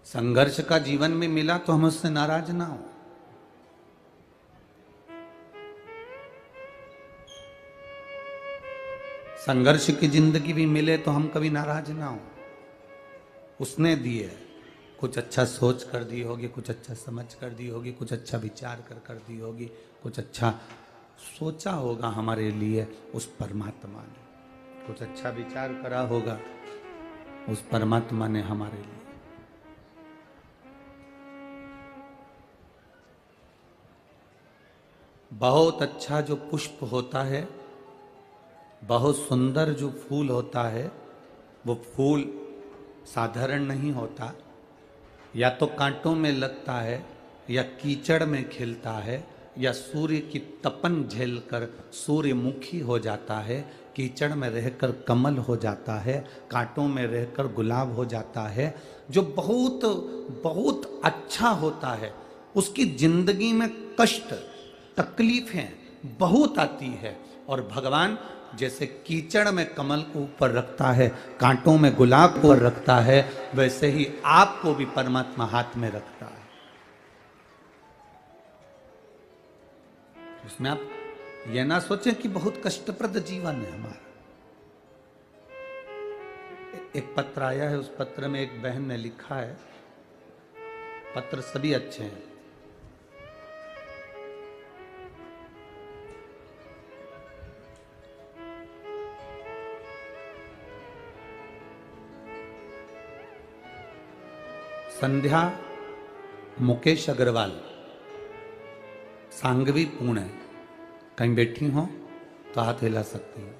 संघर्ष का जीवन में मिला तो हम उससे नाराज ना हो। संघर्ष की जिंदगी भी मिले तो हम कभी नाराज ना हो। उसने दिए, कुछ अच्छा सोच कर दी होगी, कुछ अच्छा समझ कर दी होगी, कुछ अच्छा विचार कर दी होगी, कुछ अच्छा सोचा होगा हमारे लिए उस परमात्मा ने, कुछ अच्छा विचार करा होगा उस परमात्मा ने हमारे लिए। बहुत अच्छा जो पुष्प होता है, बहुत सुंदर जो फूल होता है, वो फूल साधारण नहीं होता। या तो कांटों में लगता है, या कीचड़ में खिलता है, या सूर्य की तपन झेलकर सूर्यमुखी हो जाता है, कीचड़ में रहकर कमल हो जाता है, कांटों में रहकर गुलाब हो जाता है। जो बहुत बहुत अच्छा होता है उसकी जिंदगी में कष्ट तकलीफें बहुत आती है, और भगवान जैसे कीचड़ में कमल को ऊपर रखता है, कांटों में गुलाब को रखता है, वैसे ही आपको भी परमात्मा हाथ में रखता है। उसमें आप यह ना सोचें कि बहुत कष्टप्रद जीवन है हमारा। एक पत्र आया है, उस पत्र में एक बहन ने लिखा है, पत्र सभी अच्छे हैं। संध्या मुकेश अग्रवाल, सांगवी पुणे, कहीं बैठी हो तो हाथ हिला सकती हैं।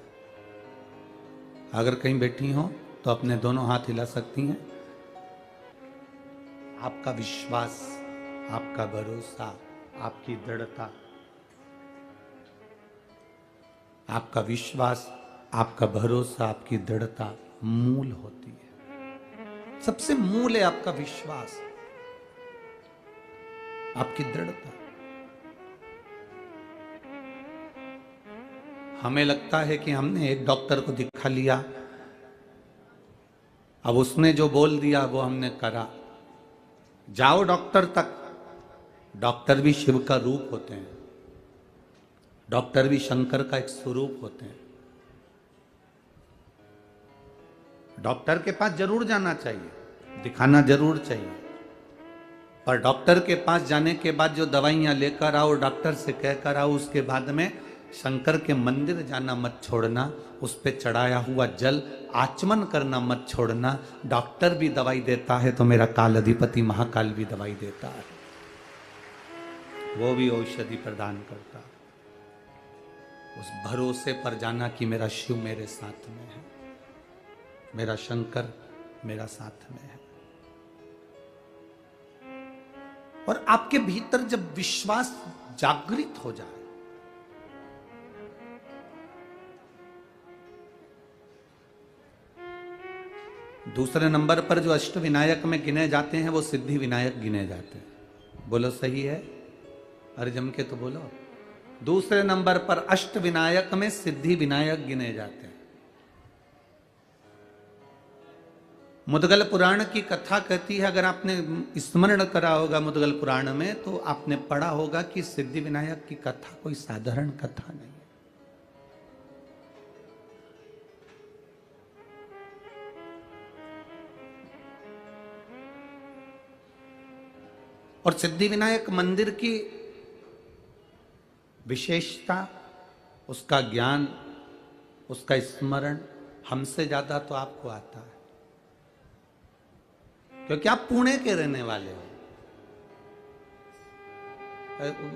अगर कहीं बैठी हो तो अपने दोनों हाथ हिला सकती हैं। आपका विश्वास, आपका भरोसा, आपकी दृढ़ता, आपका विश्वास, आपका भरोसा, आपकी दृढ़ता मूल होती है। सबसे मूल है आपका विश्वास, आपकी दृढ़ता। हमें लगता है कि हमने एक डॉक्टर को दिखा लिया, अब उसने जो बोल दिया वो हमने करा। जाओ डॉक्टर तक। डॉक्टर भी शिव का रूप होते हैं, डॉक्टर भी शंकर का एक स्वरूप होते हैं। डॉक्टर के पास जरूर जाना चाहिए, दिखाना जरूर चाहिए, पर डॉक्टर के पास जाने के बाद जो दवाइयां लेकर आओ, डॉक्टर से कहकर आओ, उसके बाद में शंकर के मंदिर जाना मत छोड़ना, उस पे चढ़ाया हुआ जल आचमन करना मत छोड़ना। डॉक्टर भी दवाई देता है तो मेरा काल अधिपति महाकाल भी दवाई देता है, वो भी औषधि प्रदान करता है। उस भरोसे पर जाना कि मेरा शिव मेरे साथ में है, मेरा शंकर मेरा साथ में है। और आपके भीतर जब विश्वास जागृत हो जाए, दूसरे नंबर पर जो अष्ट विनायक में गिने जाते हैं वो सिद्धि विनायक गिने जाते हैं। बोलो सही है? अरे जम के तो बोलो। दूसरे नंबर पर अष्ट विनायक में सिद्धि विनायक गिने जाते हैं। मुद्गल पुराण की कथा कहती है, अगर आपने स्मरण करा होगा मुद्गल पुराण में, तो आपने पढ़ा होगा कि सिद्धि विनायक की कथा कोई साधारण कथा नहीं है। और सिद्धि विनायक मंदिर की विशेषता, उसका ज्ञान, उसका स्मरण हमसे ज्यादा तो आपको आता है, क्योंकि आप पुणे के रहने वाले हो।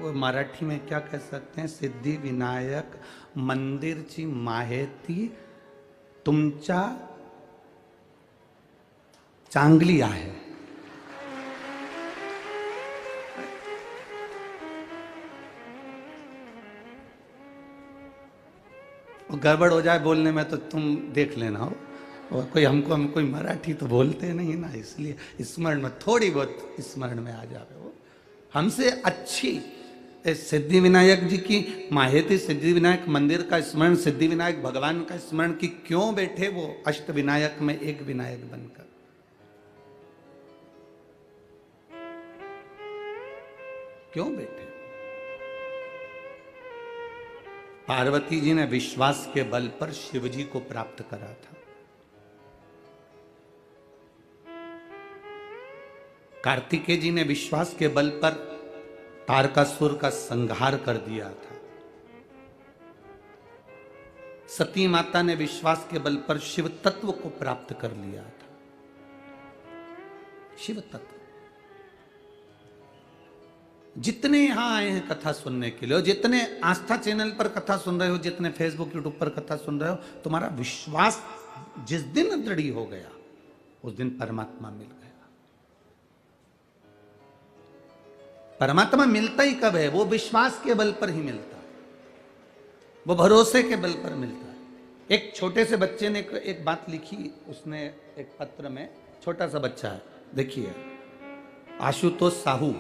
वो मराठी में क्या कह सकते हैं, सिद्धि विनायक मंदिरची माहिती तुमच्या चांगली आहे। गड़बड़ हो जाए बोलने में तो तुम देख लेना हो, और कोई हम कोई मराठी तो बोलते नहीं ना, इसलिए स्मरण में थोड़ी बहुत स्मरण में आ जावे। वो हमसे अच्छी सिद्धि विनायक जी की माहिती, सिद्धि विनायक मंदिर का स्मरण, सिद्धि विनायक भगवान का स्मरण कि क्यों बैठे वो अष्ट विनायक में एक विनायक बनकर। क्यों बैठे? पार्वती जी ने विश्वास के बल पर शिव जी को प्राप्त करा था। कार्तिकेय जी ने विश्वास के बल पर तारकासुर का संहार कर दिया था। सती माता ने विश्वास के बल पर शिव तत्व को प्राप्त कर लिया था। शिव तत्व। जितने यहां आए हैं कथा सुनने के लिए, जितने आस्था चैनल पर कथा सुन रहे हो, जितने फेसबुक यूट्यूब पर कथा सुन रहे हो, तुम्हारा विश्वास जिस दिन दृढ़ हो गया उस दिन परमात्मा मिल गया। परमात्मा मिलता ही कब है? वो विश्वास के बल पर ही मिलता है, वो भरोसे के बल पर मिलता है। एक छोटे से बच्चे ने एक बात लिखी, उसने एक पत्र में, छोटा सा बच्चा है, देखिए, आशुतोष साहू,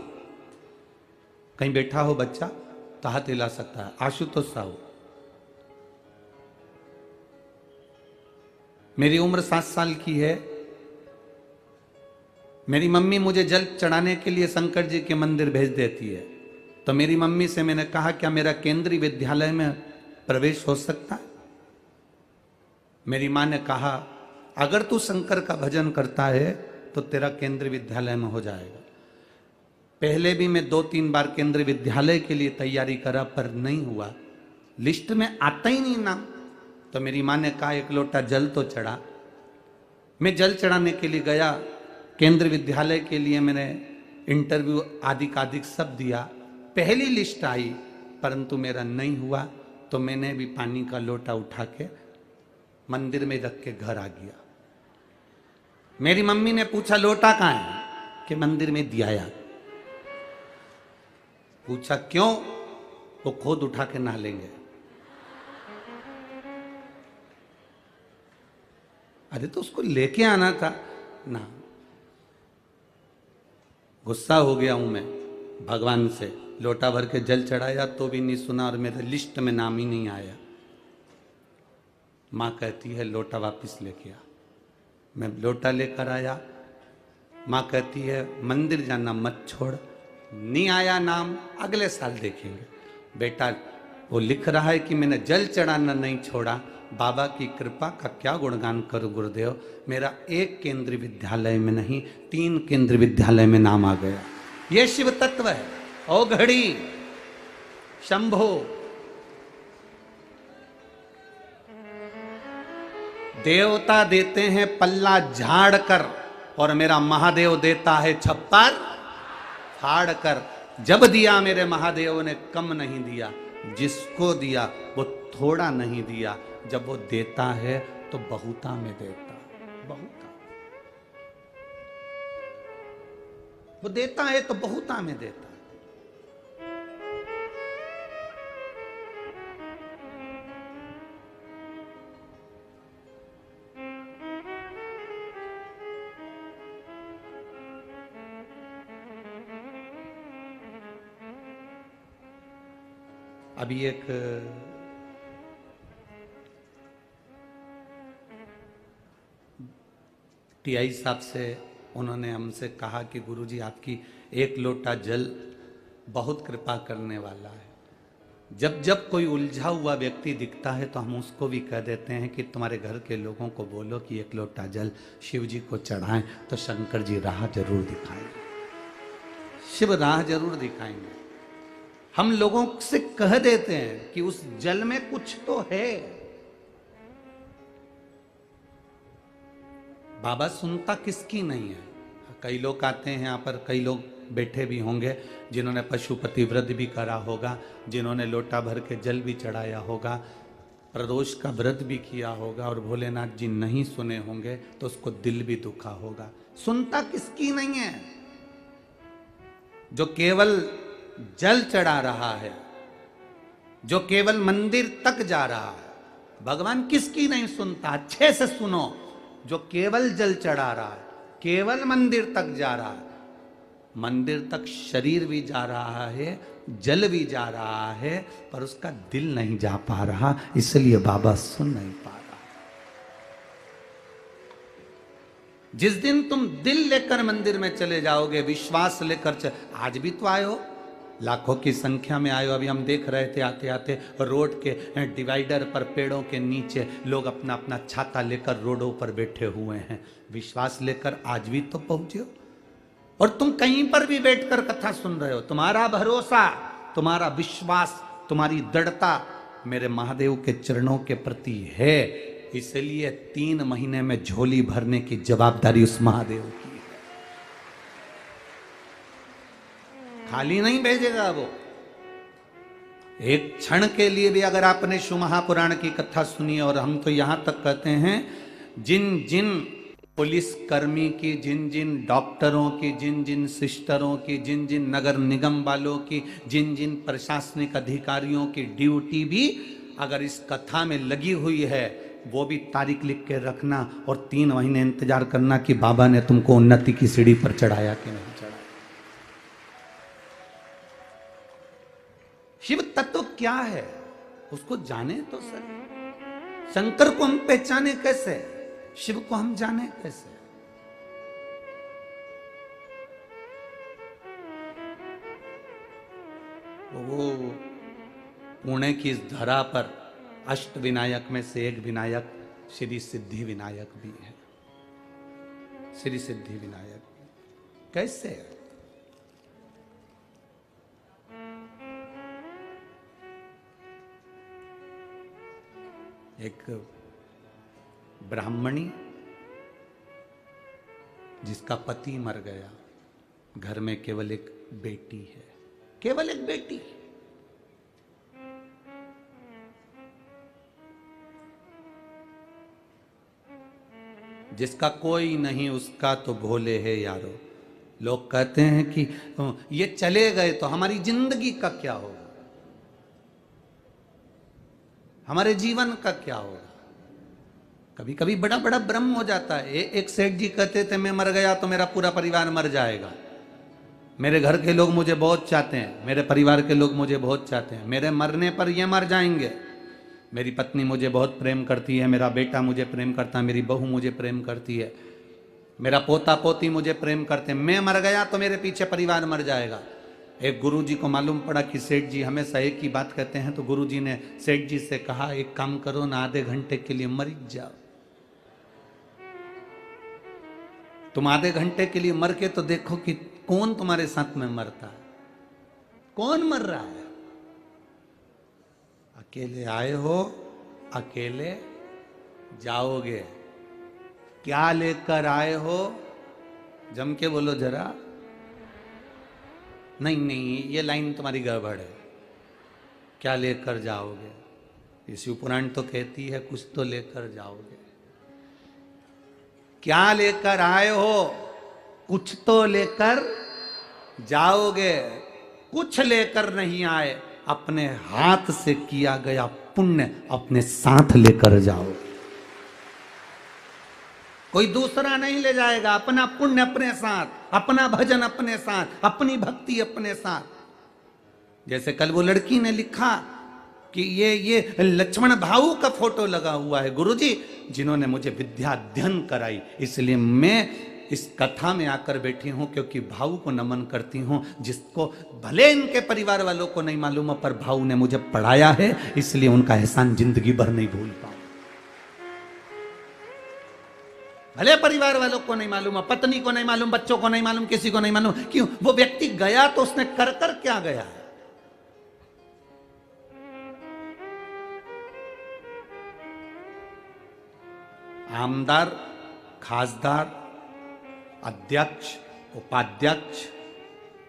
कहीं बैठा हो बच्चा तो हाथ हिला सकता है। आशुतोष साहू, मेरी उम्र 7 साल की है। मेरी मम्मी मुझे जल चढ़ाने के लिए शंकर जी के मंदिर भेज देती है। तो मेरी मम्मी से मैंने कहा, क्या मेरा केंद्रीय विद्यालय में प्रवेश हो सकता है? मेरी मां ने कहा, अगर तू शंकर का भजन करता है तो तेरा केंद्रीय विद्यालय में हो जाएगा। पहले भी मैं 2-3 बार केंद्रीय विद्यालय के लिए तैयारी करा, पर नहीं हुआ, लिस्ट में आता ही नहीं नाम। तो मेरी मां ने कहा, एक लोटा जल तो चढ़ा। मैं जल चढ़ाने के लिए गया, केंद्रीय विद्यालय के लिए मैंने इंटरव्यू आदि का आदि सब दिया, पहली लिस्ट आई, परंतु मेरा नहीं हुआ। तो मैंने भी पानी का लोटा उठा के मंदिर में रख के घर आ गया। मेरी मम्मी ने पूछा, लोटा कहाँ है? कि मंदिर में दिया। पूछा क्यों? वो खुद उठा के नहा लेंगे। अरे तो उसको लेके आना था ना। गुस्सा हो गया हूं मैं भगवान से, लोटा भर के जल चढ़ाया तो भी नहीं सुना और मेरे लिस्ट में नाम ही नहीं आया। माँ कहती है लोटा वापस लेके आ। मैं लोटा लेकर आया, माँ कहती है मंदिर जाना मत छोड़, नहीं आया नाम अगले साल देखेंगे। बेटा वो लिख रहा है कि मैंने जल चढ़ाना नहीं छोड़ा, बाबा की कृपा का क्या गुणगान करूं गुरुदेव, मेरा एक केंद्रीय विद्यालय में नहीं 3 केंद्रीय विद्यालय में नाम आ गया। ये शिव तत्व है। ओ घड़ी शंभो, देवता देते हैं पल्ला झाड़ कर और मेरा महादेव देता है छप्पर फाड़ कर। जब दिया मेरे महादेव ने कम नहीं दिया, जिसको दिया वो थोड़ा नहीं दिया। जब वो देता है तो बहुता में देता, बहुता। वो देता है तो बहुता में देता। अभी एक टीआई साहब से उन्होंने हमसे कहा कि गुरुजी आपकी एक लोटा जल बहुत कृपा करने वाला है। जब जब कोई उलझा हुआ व्यक्ति दिखता है तो हम उसको भी कह देते हैं कि तुम्हारे घर के लोगों को बोलो कि एक लोटा जल शिव जी को चढ़ाएं, तो शंकर जी राह जरूर दिखाएंगे, शिव राह जरूर दिखाएंगे। हम लोगों से कह देते हैं कि उस जल में कुछ तो है। बाबा सुनता किसकी नहीं है। कई लोग आते हैं यहाँ पर, कई लोग बैठे भी होंगे जिन्होंने पशुपति व्रत भी करा होगा, जिन्होंने लोटा भर के जल भी चढ़ाया होगा, प्रदोष का व्रत भी किया होगा, और भोलेनाथ जी नहीं सुने होंगे तो उसको दिल भी दुखा होगा। सुनता किसकी नहीं है? जो केवल जल चढ़ा रहा है, जो केवल मंदिर तक जा रहा है, भगवान किसकी नहीं सुनता। अच्छे से सुनो, जो केवल जल चढ़ा रहा है, केवल मंदिर तक जा रहा है, मंदिर तक शरीर भी जा रहा है, जल भी जा रहा है, पर उसका दिल नहीं जा पा रहा, इसलिए बाबा सुन नहीं पा रहा। जिस दिन तुम दिल लेकर मंदिर में चले जाओगे, विश्वास लेकर आज भी तो आए हो, लाखों की संख्या में आए हो। अभी हम देख रहे थे आते आते रोड के डिवाइडर पर पेड़ों के नीचे लोग अपना अपना छाता लेकर रोडों पर बैठे हुए हैं, विश्वास लेकर आज भी तो पहुंचे हो। और तुम कहीं पर भी बैठकर कथा सुन रहे हो, तुम्हारा भरोसा, तुम्हारा विश्वास, तुम्हारी दृढ़ता मेरे महादेव के चरणों के प्रति है, इसलिए 3 महीने में झोली भरने की जवाबदारी उस महादेव की है। खाली नहीं भेजेगा वो। एक क्षण के लिए भी अगर आपने शिव महापुराण की कथा सुनी, और हम तो यहां तक कहते हैं जिन जिन पुलिस कर्मी की, जिन जिन डॉक्टरों की, जिन जिन सिस्टरों की, जिन जिन नगर निगम वालों की, जिन जिन प्रशासनिक अधिकारियों की ड्यूटी भी अगर इस कथा में लगी हुई है, वो भी तारीख लिख के रखना और 3 महीने इंतजार करना कि बाबा ने तुमको उन्नति की सीढ़ी पर चढ़ाया कि नहीं चढ़ाया। शिव तत्व क्या है उसको जाने तो सर। शंकर को हम पहचाने कैसे, शिव को हम जाने कैसे। वो पुणे की इस धरा पर अष्ट विनायक में से एक विनायक श्री सिद्धि विनायक भी है। श्री सिद्धि विनायक कैसे है? एक ब्राह्मणी जिसका पति मर गया, घर में केवल एक बेटी है, केवल एक बेटी, जिसका कोई नहीं उसका तो भोले है यारो। लोग कहते हैं कि ये चले गए तो हमारी जिंदगी का क्या होगा, हमारे जीवन का क्या होगा। कभी कभी बड़ा बड़ा भ्रम हो जाता है। एक सेठ जी कहते थे मैं मर गया तो मेरा पूरा परिवार मर जाएगा, मेरे घर के लोग मुझे बहुत चाहते हैं, मेरे परिवार के लोग मुझे बहुत चाहते हैं, मेरे मरने पर ये मर जाएंगे। मेरी पत्नी मुझे बहुत प्रेम करती है, मेरा बेटा मुझे प्रेम करता है, मेरी बहू मुझे प्रेम करती है, मेरा पोता पोती मुझे प्रेम करते हैं, मैं मर गया तो मेरे पीछे परिवार मर जाएगा। एक गुरुजी को मालूम पड़ा कि सेठ जी हमेशा एक ही बात कहते हैं, तो गुरुजी ने सेठ जी से कहा एक काम करो ना, आधे घंटे के लिए मर जाओ। तुम आधे घंटे के लिए मर के तो देखो कि कौन तुम्हारे साथ में मरता है, कौन मर रहा है। अकेले आए हो, अकेले जाओगे। क्या लेकर आए हो, जम के बोलो जरा। नहीं नहीं, ये लाइन तुम्हारी गड़बड़ है। क्या लेकर जाओगे, ये शिव पुराण तो कहती है कुछ तो लेकर जाओगे। क्या लेकर आए हो, कुछ तो लेकर जाओगे। कुछ लेकर नहीं आए, अपने हाथ से किया गया पुण्य अपने साथ लेकर जाओ। कोई दूसरा नहीं ले जाएगा, अपना पुण्य अपने साथ, अपना भजन अपने साथ, अपनी भक्ति अपने साथ। जैसे कल वो लड़की ने लिखा कि ये लक्ष्मण भाऊ का फोटो लगा हुआ है गुरुजी, जिन्होंने मुझे विद्या अध्ययन कराई, इसलिए मैं इस कथा में आकर बैठी हूं, क्योंकि भाऊ को नमन करती हूं, जिसको भले इनके परिवार वालों को नहीं मालूम है, पर भाऊ ने मुझे पढ़ाया है, इसलिए उनका एहसान जिंदगी भर नहीं भूल पाऊं। भले परिवार वालों को नहीं मालूम, पत्नी को नहीं मालूम, बच्चों को नहीं मालूम, किसी को नहीं मालूम, क्यों? वो व्यक्ति गया तो उसने कर कर क्या गया है। आमदार, खासदार, अध्यक्ष, उपाध्यक्ष,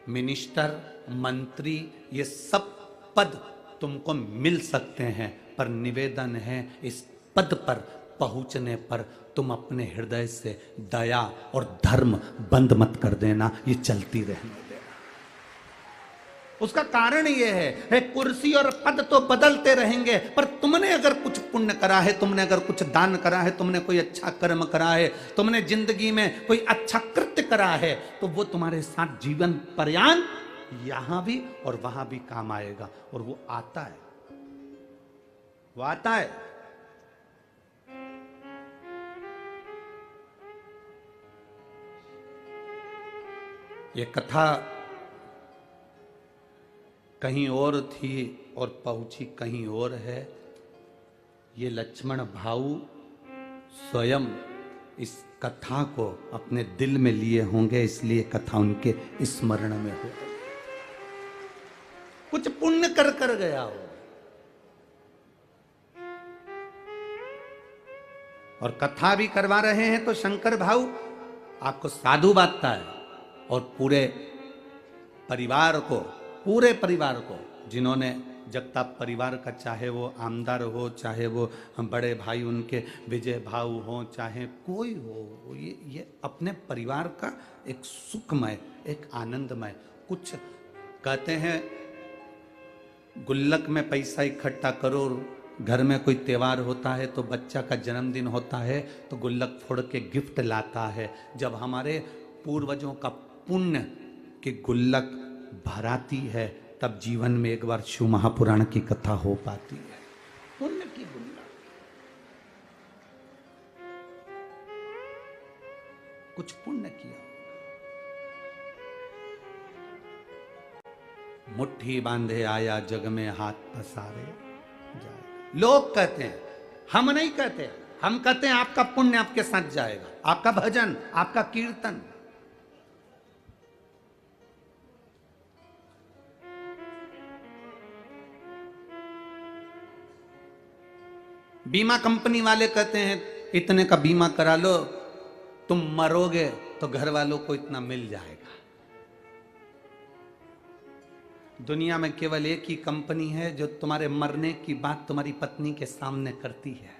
मिनिस्टर, मंत्री, ये सब पद तुमको मिल सकते हैं, पर निवेदन है इस पद पर पहुंचने पर तुम अपने हृदय से दया और धर्म बंद मत कर देना, ये चलती रहने देना। उसका कारण ये है कुर्सी और पद तो बदलते रहेंगे, पर तुमने अगर कुछ पुण्य करा है, तुमने अगर कुछ दान करा है, तुमने कोई अच्छा कर्म करा है, तुमने जिंदगी में कोई अच्छा कृत्य करा है, तो वो तुम्हारे साथ जीवन पर्यंत यहां भी और वहां भी काम आएगा। और वो आता है, वो आता है। ये कथा कहीं और थी और पहुंची कहीं और है। ये लक्ष्मण भाऊ स्वयं इस कथा को अपने दिल में लिए होंगे, इसलिए कथा उनके स्मरण में हो गई। कुछ पुण्य कर कर गया हो। और कथा भी करवा रहे हैं तो शंकर भाऊ आपको साधु बांटता है और पूरे परिवार को जिन्होंने जगताप परिवार का, चाहे वो आमदार हो, चाहे वो बड़े भाई उनके विजय भाऊ हो, चाहे कोई हो, ये अपने परिवार का एक सुखमय, एक आनंदमय, कुछ कहते हैं गुल्लक में पैसा इकट्ठा करो। घर में कोई त्योहार होता है तो बच्चा का जन्मदिन होता है तो गुल्लक फोड़ के गिफ्ट लाता है। जब हमारे पूर्वजों का पुण्य की गुल्लक भराती है तब जीवन में एक बार शिव महापुराण की कथा हो पाती है। पुण्य की गुल्लक, कुछ पुण्य किया, मुट्ठी बांधे आया जग में हाथ पसारे जाए। लोग कहते हैं, हम नहीं कहते। हम कहते हैं आपका पुण्य आपके साथ जाएगा, आपका भजन, आपका कीर्तन। बीमा कंपनी वाले कहते हैं इतने का बीमा करा लो, तुम मरोगे तो घर वालों को इतना मिल जाएगा। दुनिया में केवल एक ही कंपनी है जो तुम्हारे मरने की बात तुम्हारी पत्नी के सामने करती है।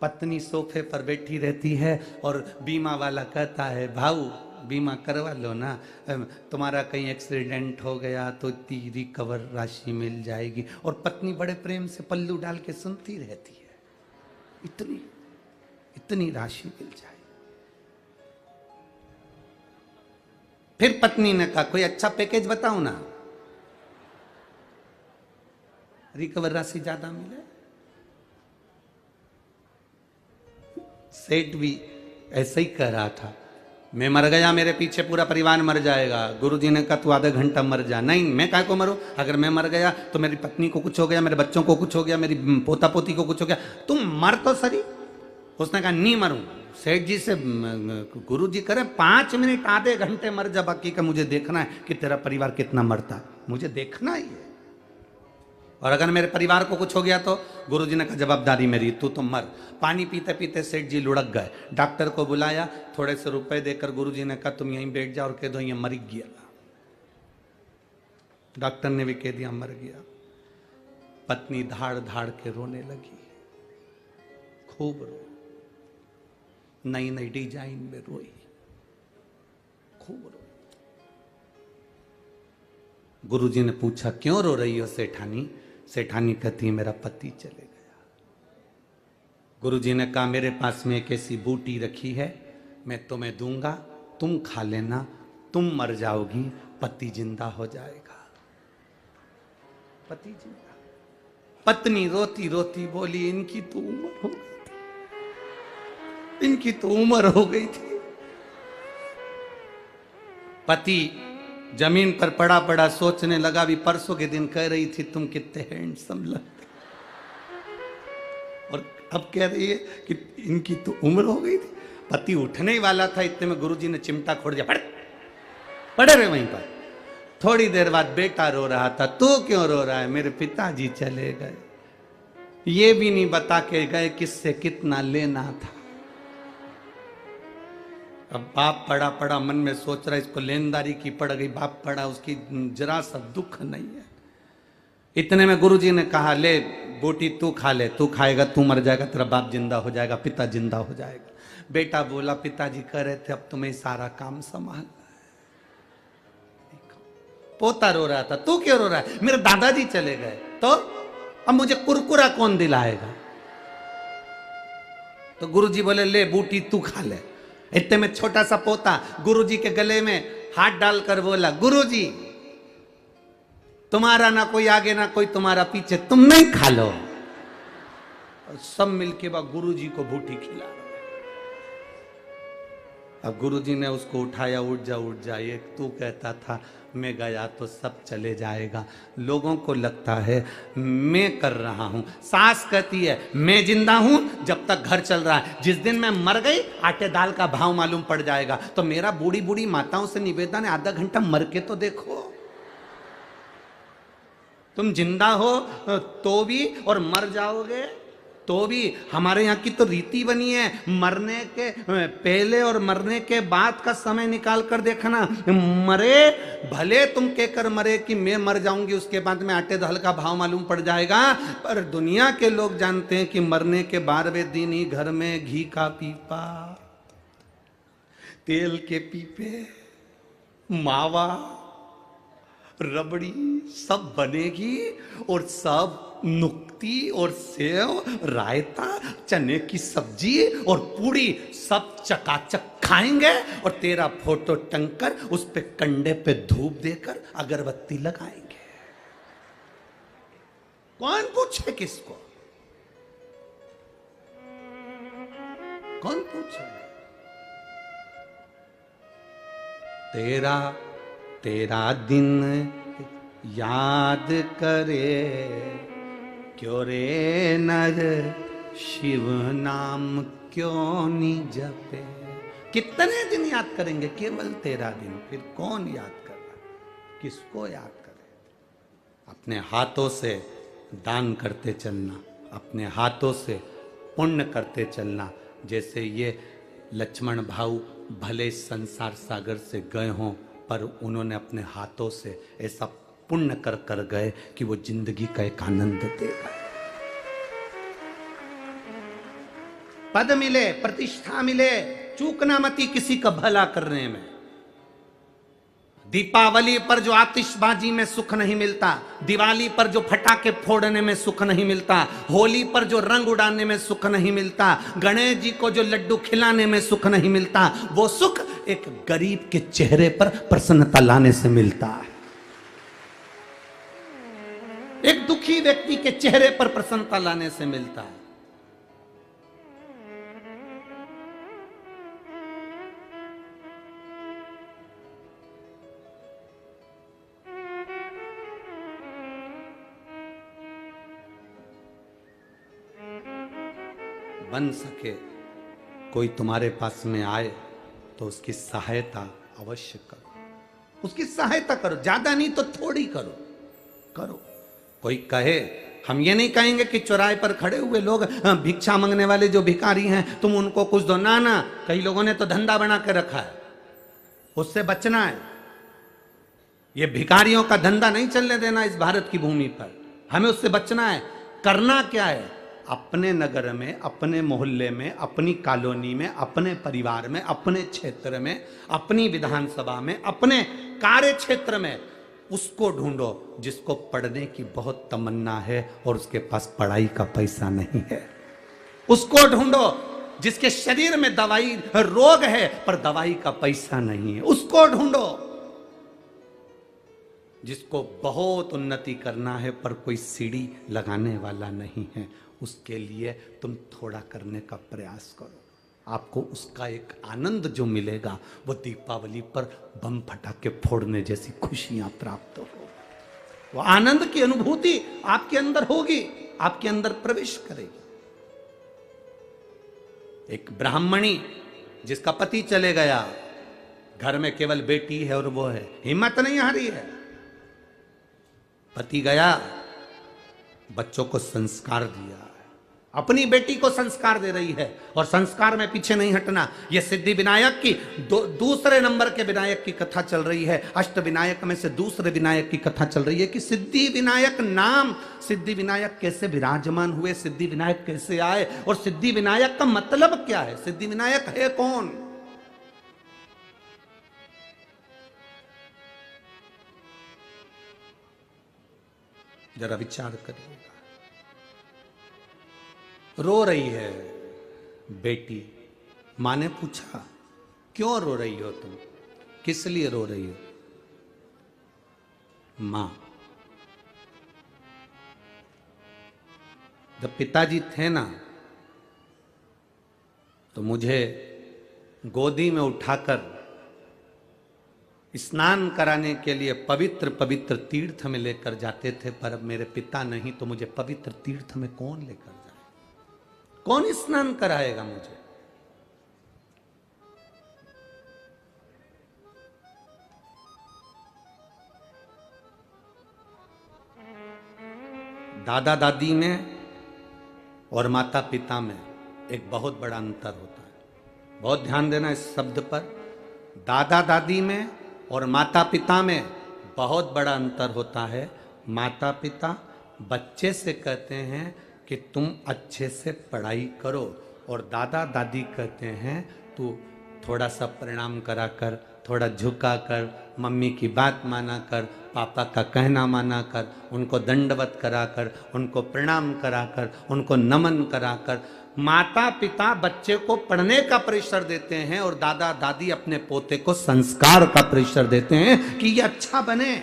पत्नी सोफे पर बैठी रहती है और बीमा वाला कहता है भाऊ बीमा करवा लो ना, तुम्हारा कहीं एक्सीडेंट हो गया तो इतनी रिकवर राशि मिल जाएगी। और पत्नी बड़े प्रेम से पल्लू डाल के सुनती रहती है, इतनी इतनी राशि मिल जाएगी। फिर पत्नी ने कहा कोई अच्छा पैकेज बताओ ना, रिकवर राशि ज्यादा मिले। सेठ भी ऐसे ही कह रहा था, मैं मर गया मेरे पीछे पूरा परिवार मर जाएगा। गुरुजी ने कहा तू आधा घंटा मर जा। नहीं, मैं काहे को मरूं? अगर मैं मर गया तो मेरी पत्नी को कुछ हो गया, मेरे बच्चों को कुछ हो गया, मेरी पोता पोती को कुछ हो गया, तुम मर तो सही। उसने कहा नहीं मरूं। सेठ जी से गुरुजी करे 5 मिनट आधे घंटे मर जा, बाकी का मुझे देखना है कि तेरा परिवार कितना मरता है, मुझे देखना ही है। और अगर मेरे परिवार को कुछ हो गया तो गुरुजी ने कहा जवाबदारी मेरी, तू तो मर। पानी पीते पीते सेठ जी लुढ़क गए। डॉक्टर को बुलाया, थोड़े से रुपए देकर गुरुजी ने कहा तुम यहीं बैठ जाओ और कह दो ये मर गया। डॉक्टर ने भी कह दिया मर गया। पत्नी धाड़ धाड़ के रोने लगी, खूब रो, नई नई डिजाइन में रोई, खूब रोई। गुरुजी ने पूछा क्यों रो रही हो सेठानी? सेठानी कहती है मेरा पति चले गया। गुरुजी ने कहा मेरे पास में एक ऐसी बूटी रखी है, मैं तुम्हें दूंगा, तुम खा लेना, तुम मर जाओगी, पति जिंदा हो जाएगा। पति जिंदा। पत्नी रोती रोती बोली इनकी तो उम्र हो गई थी, इनकी तो उम्र हो गई थी। पति जमीन पर पड़ा पड़ा सोचने लगा, भी परसों के दिन कह रही थी तुम कितने हैंडसम लगते, और अब कह रही है कि इनकी तो उम्र हो गई थी। पति उठने ही वाला था, इतने में गुरुजी ने चिमटा खोड़ दिया, पड़े रहे वहीं पर। थोड़ी देर बाद बेटा रो रहा था, तू क्यों रो रहा है? मेरे पिताजी चले गए, ये भी नहीं बता के गए किससे कितना लेना था। अब बाप पड़ा पड़ा मन में सोच रहा है इसको लेनदारी की पड़ गई, बाप पड़ा उसकी जरा सा दुख नहीं है। इतने में गुरुजी ने कहा ले बूटी तू खा ले, तू खाएगा तू मर जाएगा, तेरा बाप जिंदा हो जाएगा, पिता जिंदा हो जाएगा। बेटा बोला पिताजी कह रहे थे अब तुम्हें सारा काम संभाल। पोता रो रहा था, तू क्यों रो रहा है? मेरे दादाजी चले गए, तो अब मुझे कुरकुरा कौन दिलाएगा? तो गुरुजी बोले ले बूटी तू खा ले। इतने में छोटा सा पोता गुरुजी के गले में हाथ डालकर बोला गुरुजी तुम्हारा ना कोई आगे ना कोई तुम्हारा पीछे, तुम नहीं खा लो। और सब मिलके बा गुरुजी को बूटी खिला रहे। अब गुरुजी ने उसको उठाया, उठ जा उठ जा। ये तू कहता था मैं गया तो सब चले जाएगा। लोगों को लगता है मैं कर रहा हूं। सास कहती है मैं जिंदा हूं जब तक घर चल रहा है, जिस दिन मैं मर गई आटे दाल का भाव मालूम पड़ जाएगा। तो मेरा बूढ़ी बूढ़ी माताओं से निवेदन है, आधा घंटा मर के तो देखो। तुम जिंदा हो तो भी और मर जाओगे तो भी। हमारे यहाँ की तो रीति बनी है, मरने के पहले और मरने के बाद का समय निकाल कर देखना। मरे भले तुम कहकर मरे कि मैं मर जाऊंगी, उसके बाद में आटे दाल का भाव मालूम पड़ जाएगा, पर दुनिया के लोग जानते हैं कि मरने के 12वें दिन ही घर में घी का पीपा, तेल के पीपे, मावा, रबड़ी सब बनेगी और सब नुक्ती और सेव, रायता, चने की सब्जी और पूड़ी सब चकाचक खाएंगे और तेरा फोटो टंगकर उस पे कंडे पे धूप देकर अगरबत्ती लगाएंगे। कौन पूछे किसको? कौन पूछे? तेरा दिन याद करे क्यों रे नर शिव नाम क्यों नहीं जपे। कितने दिन याद करेंगे? केवल 13 दिन। फिर कौन याद कर रहा, किसको याद करे? अपने हाथों से दान करते चलना, अपने हाथों से पुण्य करते चलना। जैसे ये लक्ष्मण भाऊ भले संसार सागर से गए हों, पर उन्होंने अपने हाथों से ऐसा पुण्य कर कर गए कि वो जिंदगी का एक आनंद दे गए। पद मिले, प्रतिष्ठा मिले, चूकना मती किसी का भला करने में। दीपावली पर जो आतिशबाजी में सुख नहीं मिलता, दिवाली पर जो फटाके फोड़ने में सुख नहीं मिलता, होली पर जो रंग उड़ाने में सुख नहीं मिलता, गणेश जी को जो लड्डू खिलाने में सुख नहीं मिलता, वो सुख एक गरीब के चेहरे पर प्रसन्नता लाने से मिलता है। एक दुखी व्यक्ति के चेहरे पर प्रसन्नता लाने से मिलता है। बन सके कोई तुम्हारे पास में आए तो उसकी सहायता अवश्य करो, उसकी सहायता करो, ज्यादा नहीं तो थोड़ी करो, करो। कोई कहे, हम ये नहीं कहेंगे कि चौराहे पर खड़े हुए लोग भिक्षा मांगने वाले जो भिखारी हैं तुम उनको कुछ दो, ना ना। कई लोगों ने तो धंधा बना के रखा है, उससे बचना है। ये भिखारियों का धंधा नहीं चलने देना इस भारत की भूमि पर, हमें उससे बचना है। करना क्या है? अपने नगर में, अपने मोहल्ले में, अपनी कॉलोनी में, अपने परिवार में, अपने क्षेत्र में, अपनी विधानसभा में, अपने कार्य क्षेत्र में उसको ढूंढो जिसको पढ़ने की बहुत तमन्ना है और उसके पास पढ़ाई का पैसा नहीं है। उसको ढूंढो जिसके शरीर में दवाई रोग है पर दवाई का पैसा नहीं है। उसको ढूंढो जिसको बहुत उन्नति करना है पर कोई सीढ़ी लगाने वाला नहीं है। उसके लिए तुम थोड़ा करने का प्रयास करो, आपको उसका एक आनंद जो मिलेगा वो दीपावली पर बम फटाके फोड़ने जैसी खुशियां प्राप्त हो। वो आनंद की अनुभूति आपके अंदर होगी, आपके अंदर प्रवेश करेगी। एक ब्राह्मणी जिसका पति चले गया, घर में केवल बेटी है और वो है, हिम्मत नहीं हारी है। पति गया, बच्चों को संस्कार दिया, अपनी बेटी को संस्कार दे रही है और संस्कार में पीछे नहीं हटना। यह सिद्धि विनायक की दूसरे नंबर के विनायक की कथा चल रही है। अष्ट विनायक में से दूसरे विनायक की कथा चल रही है कि सिद्धि विनायक नाम, सिद्धि विनायक कैसे विराजमान हुए, सिद्धि विनायक कैसे आए और सिद्धि विनायक का मतलब क्या है, सिद्धि विनायक है कौन। जरा विचार करिएगा। रो रही है बेटी, मां ने पूछा क्यों रो रही हो तुम, किस लिए रो रही हो। मां, जब पिताजी थे ना तो मुझे गोदी में उठाकर स्नान कराने के लिए पवित्र पवित्र तीर्थ में लेकर जाते थे, पर अब मेरे पिता नहीं तो मुझे पवित्र तीर्थ में कौन लेकर जाए, कौन स्नान कराएगा मुझे। दादा दादी में और माता पिता में एक बहुत बड़ा अंतर होता है, बहुत ध्यान देना इस शब्द पर। दादा दादी में और माता पिता में बहुत बड़ा अंतर होता है। माता पिता बच्चे से कहते हैं कि तुम अच्छे से पढ़ाई करो, और दादा दादी कहते हैं तू थोड़ा सा प्रणाम करा कर, थोड़ा झुका कर, मम्मी की बात माना कर, पापा का कहना माना कर, उनको दंडवत करा कर, उनको प्रणाम करा कर, उनको नमन करा कर। माता पिता बच्चे को पढ़ने का प्रेशर देते हैं और दादा दादी अपने पोते को संस्कार का प्रेशर देते हैं कि ये अच्छा बने।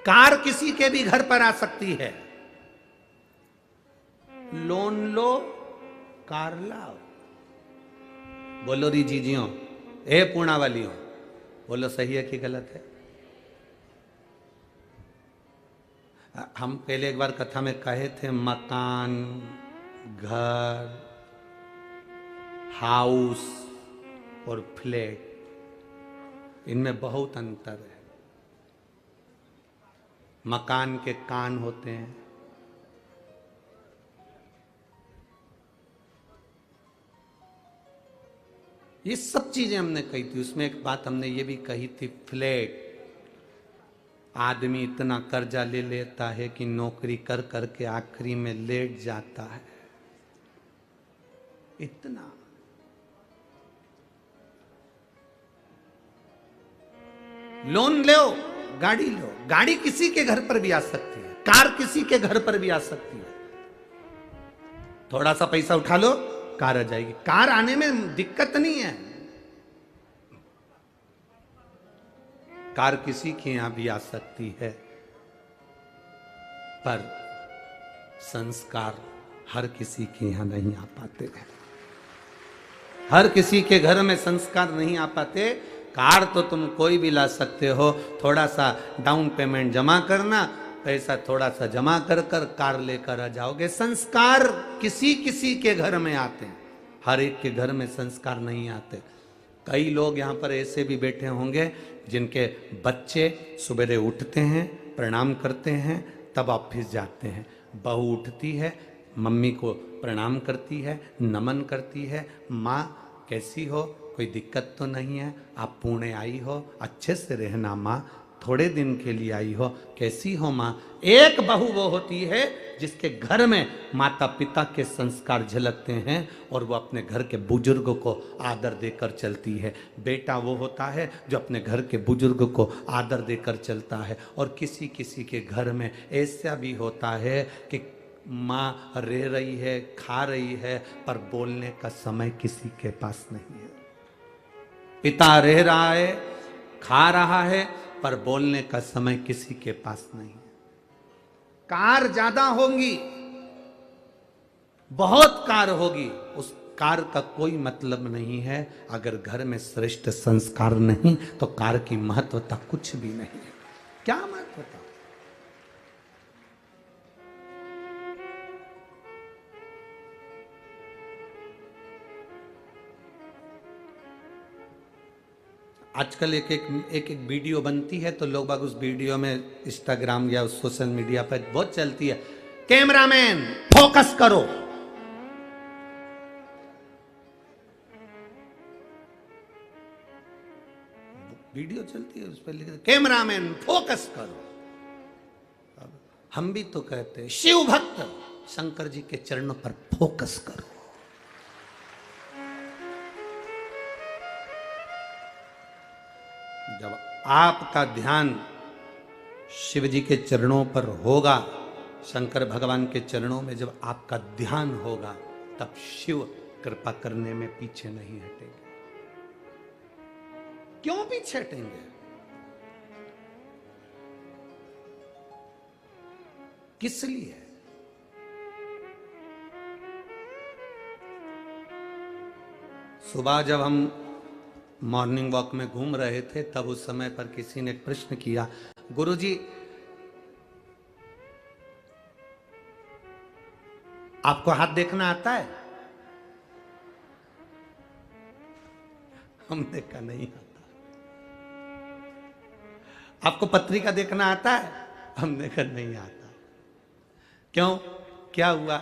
कार किसी के भी घर पर आ सकती है, लोन लो कार लाओ। बोलो री जीजियों, ए पूर्णा वालियों, बोलो सही है कि गलत है। हम पहले एक बार कथा में कहे थे, मकान, घर, हाउस और फ्लैट, इनमें बहुत अंतर है। मकान के कान होते हैं, ये सब चीजें हमने कही थी। उसमें एक बात हमने ये भी कही थी, फ्लैट, आदमी इतना कर्जा ले लेता है कि नौकरी कर करके आखिरी में लेट जाता है, इतना। लोन लो, गाड़ी लो, गाड़ी किसी के घर पर भी आ सकती है, कार किसी के घर पर भी आ सकती है। थोड़ा सा पैसा उठा लो, कार आ जाएगी। कार आने में दिक्कत नहीं है, कार किसी के यहां भी आ सकती है, पर संस्कार हर किसी के यहां नहीं आ पाते हैं। हर किसी के घर में संस्कार नहीं आ पाते। कार तो तुम कोई भी ला सकते हो, थोड़ा सा डाउन पेमेंट जमा करना, पैसा थोड़ा सा जमा कर कर कार लेकर आ जाओगे। संस्कार किसी किसी के घर में आते हैं, हर एक के घर में संस्कार नहीं आते। कई लोग यहाँ पर ऐसे भी बैठे होंगे जिनके बच्चे सुबह उठते हैं, प्रणाम करते हैं, तब ऑफिस जाते हैं। बहू उठती है, मम्मी को प्रणाम करती है, नमन करती है, माँ कैसी हो, कोई दिक्कत तो नहीं है, आप पुणे आई हो, अच्छे से रहना माँ, थोड़े दिन के लिए आई हो, कैसी हो माँ। एक बहू वो होती है जिसके घर में माता पिता के संस्कार झलकते हैं और वो अपने घर के बुजुर्गों को आदर देकर चलती है। बेटा वो होता है जो अपने घर के बुजुर्ग को आदर देकर चलता है। और किसी किसी के घर में ऐसा भी होता है कि माँ रह रही है, खा रही है, पर बोलने का समय किसी के पास नहीं है। पिता रह रहा है, खा रहा है, पर बोलने का समय किसी के पास नहीं है। कार ज्यादा होंगी, बहुत कार होगी, उस कार का कोई मतलब नहीं है अगर घर में श्रेष्ठ संस्कार नहीं, तो कार की महत्वता कुछ भी नहीं है। क्या महत्वता? आजकल एक वीडियो बनती है तो लोग बाग उस वीडियो में इंस्टाग्राम या सोशल मीडिया पर बहुत चलती है, कैमरामैन फोकस करो। वीडियो चलती है, उस पर लिखा कैमरामैन फोकस करो। अब हम भी तो कहते हैं, शिव भक्त शंकर जी के चरणों पर फोकस करो। जब आपका ध्यान शिव जी के चरणों पर होगा, शंकर भगवान के चरणों में जब आपका ध्यान होगा, तब शिव कृपा करने में पीछे नहीं हटेंगे। क्यों पीछे हटेंगे? किस लिए? सुबह जब हम मॉर्निंग वॉक में घूम रहे थे तब उस समय पर किसी ने प्रश्न किया, गुरुजी आपको हाथ देखना आता है? हमने कहा नहीं आता। आपको पत्रिका देखना आता है? हमने कहा नहीं आता। क्यों, क्या हुआ?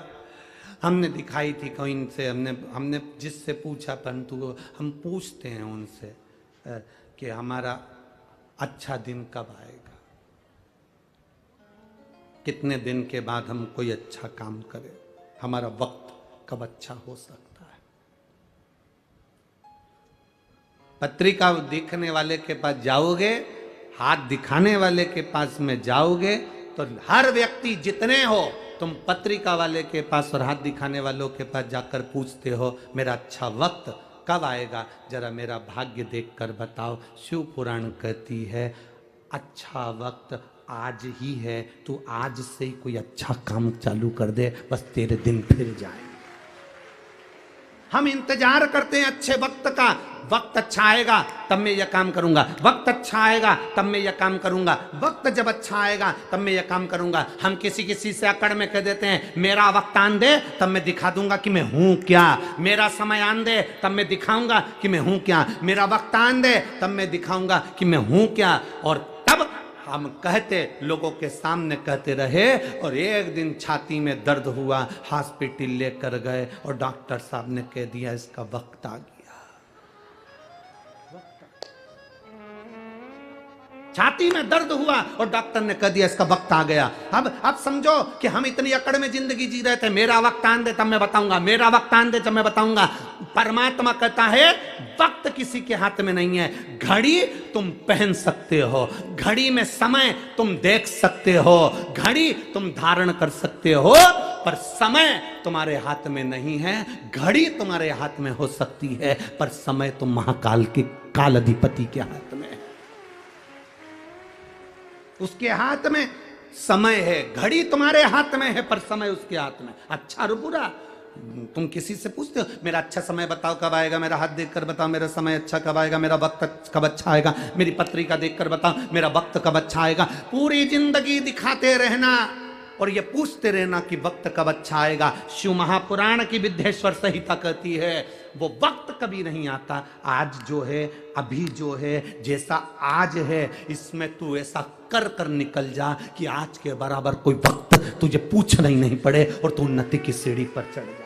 हमने दिखाई थी कोई से, हमने जिससे पूछा, परंतु हम पूछते हैं उनसे कि हमारा अच्छा दिन कब आएगा, कितने दिन के बाद हम कोई अच्छा काम करें, हमारा वक्त कब अच्छा हो सकता है। पत्रिका देखने वाले के पास जाओगे, हाथ दिखाने वाले के पास में जाओगे तो हर व्यक्ति जितने हो, तुम पत्रिका वाले के पास और हाथ दिखाने वालों के पास जाकर पूछते हो मेरा अच्छा वक्त कब आएगा, जरा मेरा भाग्य देखकर बताओ। शिव पुराण कहती है अच्छा वक्त आज ही है, तू आज से ही कोई अच्छा काम चालू कर दे, बस तेरे दिन फिर जाए। हम इंतजार करते हैं अच्छे वक्त का, वक्त अच्छा आएगा तब मैं यह काम करूंगा, वक्त अच्छा आएगा तब मैं यह काम करूंगा, वक्त जब अच्छा आएगा तब मैं यह काम करूंगा। हम किसी से अकड़ में कह देते हैं मेरा वक्त आन दे तब मैं दिखा दूंगा कि मैं हूं क्या, मेरा समय आन दे तब मैं दिखाऊंगा कि मैं हूं क्या, मेरा वक्त आन दे तब मैं दिखाऊंगा कि मैं हूं क्या। और तब हम कहते, लोगों के सामने कहते रहे, और एक दिन छाती में दर्द हुआ, हॉस्पिटल लेकर गए और डॉक्टर साहब ने कह दिया इसका वक्त आ गया। छाती में दर्द हुआ और डॉक्टर ने कह दिया इसका वक्त आ गया। अब समझो कि हम इतनी अकड़ में जिंदगी जी रहे थे, मेरा वक्त आन दे तब मैं बताऊंगा, मेरा वक्त आन दे तब मैं बताऊंगा। परमात्मा कहता है वक्त किसी के हाथ में नहीं है। घड़ी तुम पहन सकते हो, घड़ी में समय तुम देख सकते हो, घड़ी तुम धारण कर सकते हो, पर समय तुम्हारे हाथ में नहीं है। घड़ी तुम्हारे हाथ में हो सकती है पर समय तो महाकाल के काल अधिपति के हाथ में है। उसके हाथ में समय है, घड़ी तुम्हारे हाथ में है पर समय उसके हाथ में। अच्छा और बुरा तुम किसी से पूछते हो मेरा अच्छा समय बताओ कब आएगा, मेरा हाथ देखकर बताओ मेरा समय अच्छा कब आएगा, मेरा वक्त कब अच्छा आएगा, मेरी पत्रिका देखकर बताओ मेरा वक्त कब अच्छा आएगा। पूरी जिंदगी दिखाते रहना और ये पूछते रहना कि वक्त कब अच्छा आएगा। शिव महापुराण की विद्येश्वर संहिता कहती है वो वक्त कभी नहीं आता। आज जो है, अभी जो है, जैसा आज है इसमें तू ऐसा कर कर निकल जा कि आज के बराबर कोई वक्त तुझे पूछना ही नहीं पड़े और तू उन्नति की सीढ़ी पर चढ़ जा।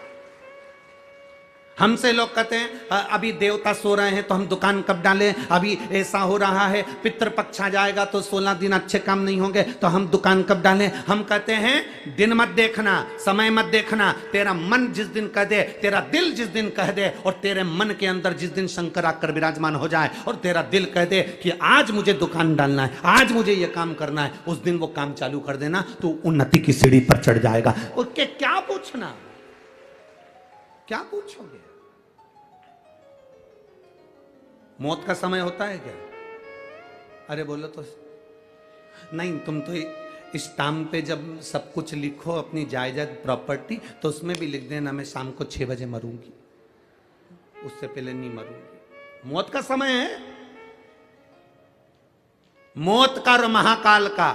हमसे लोग कहते हैं अभी देवता सो रहे हैं तो हम दुकान कब डालें, अभी ऐसा हो रहा है, पितृपक्ष आ जाएगा तो 16 दिन अच्छे काम नहीं होंगे तो हम दुकान कब डालें। हम कहते हैं दिन मत देखना, समय मत देखना, तेरा मन जिस दिन कह दे, तेरा दिल जिस दिन कह दे, और तेरे मन के अंदर जिस दिन शंकर आकर विराजमान हो जाए और तेरा दिल कह दे कि आज मुझे दुकान डालना है, आज मुझे यह काम करना है, उस दिन वो काम चालू कर देना, तो उन्नति की सीढ़ी पर चढ़ जाएगा। उसके क्या पूछना, क्या पूछोगे? मौत का समय होता है क्या? अरे बोलो तो नहीं। तुम तो स्टाम्प पे जब सब कुछ लिखो अपनी जायदाद प्रॉपर्टी तो उसमें भी लिख देना मैं शाम को 6 बजे मरूंगी, उससे पहले नहीं मरूंगी। मौत का समय है, मौत का और महाकाल का,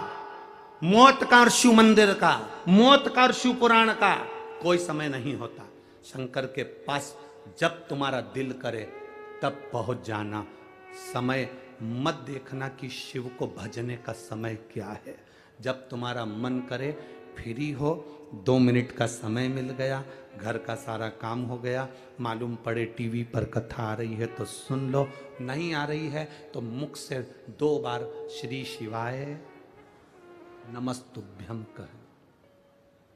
मौत का और शिव मंदिर का, मौत का और शिव पुराण का कोई समय नहीं होता। शंकर के पास जब तुम्हारा दिल करे तब पहुंच जाना। समय मत देखना कि शिव को भजने का समय क्या है। जब तुम्हारा मन करे, फ्री हो, 2 मिनट का समय मिल गया, घर का सारा काम हो गया, मालूम पड़े टीवी पर कथा आ रही है तो सुन लो, नहीं आ रही है तो मुख से 2 बार श्री शिवाय नमस्तुभ्यम कह।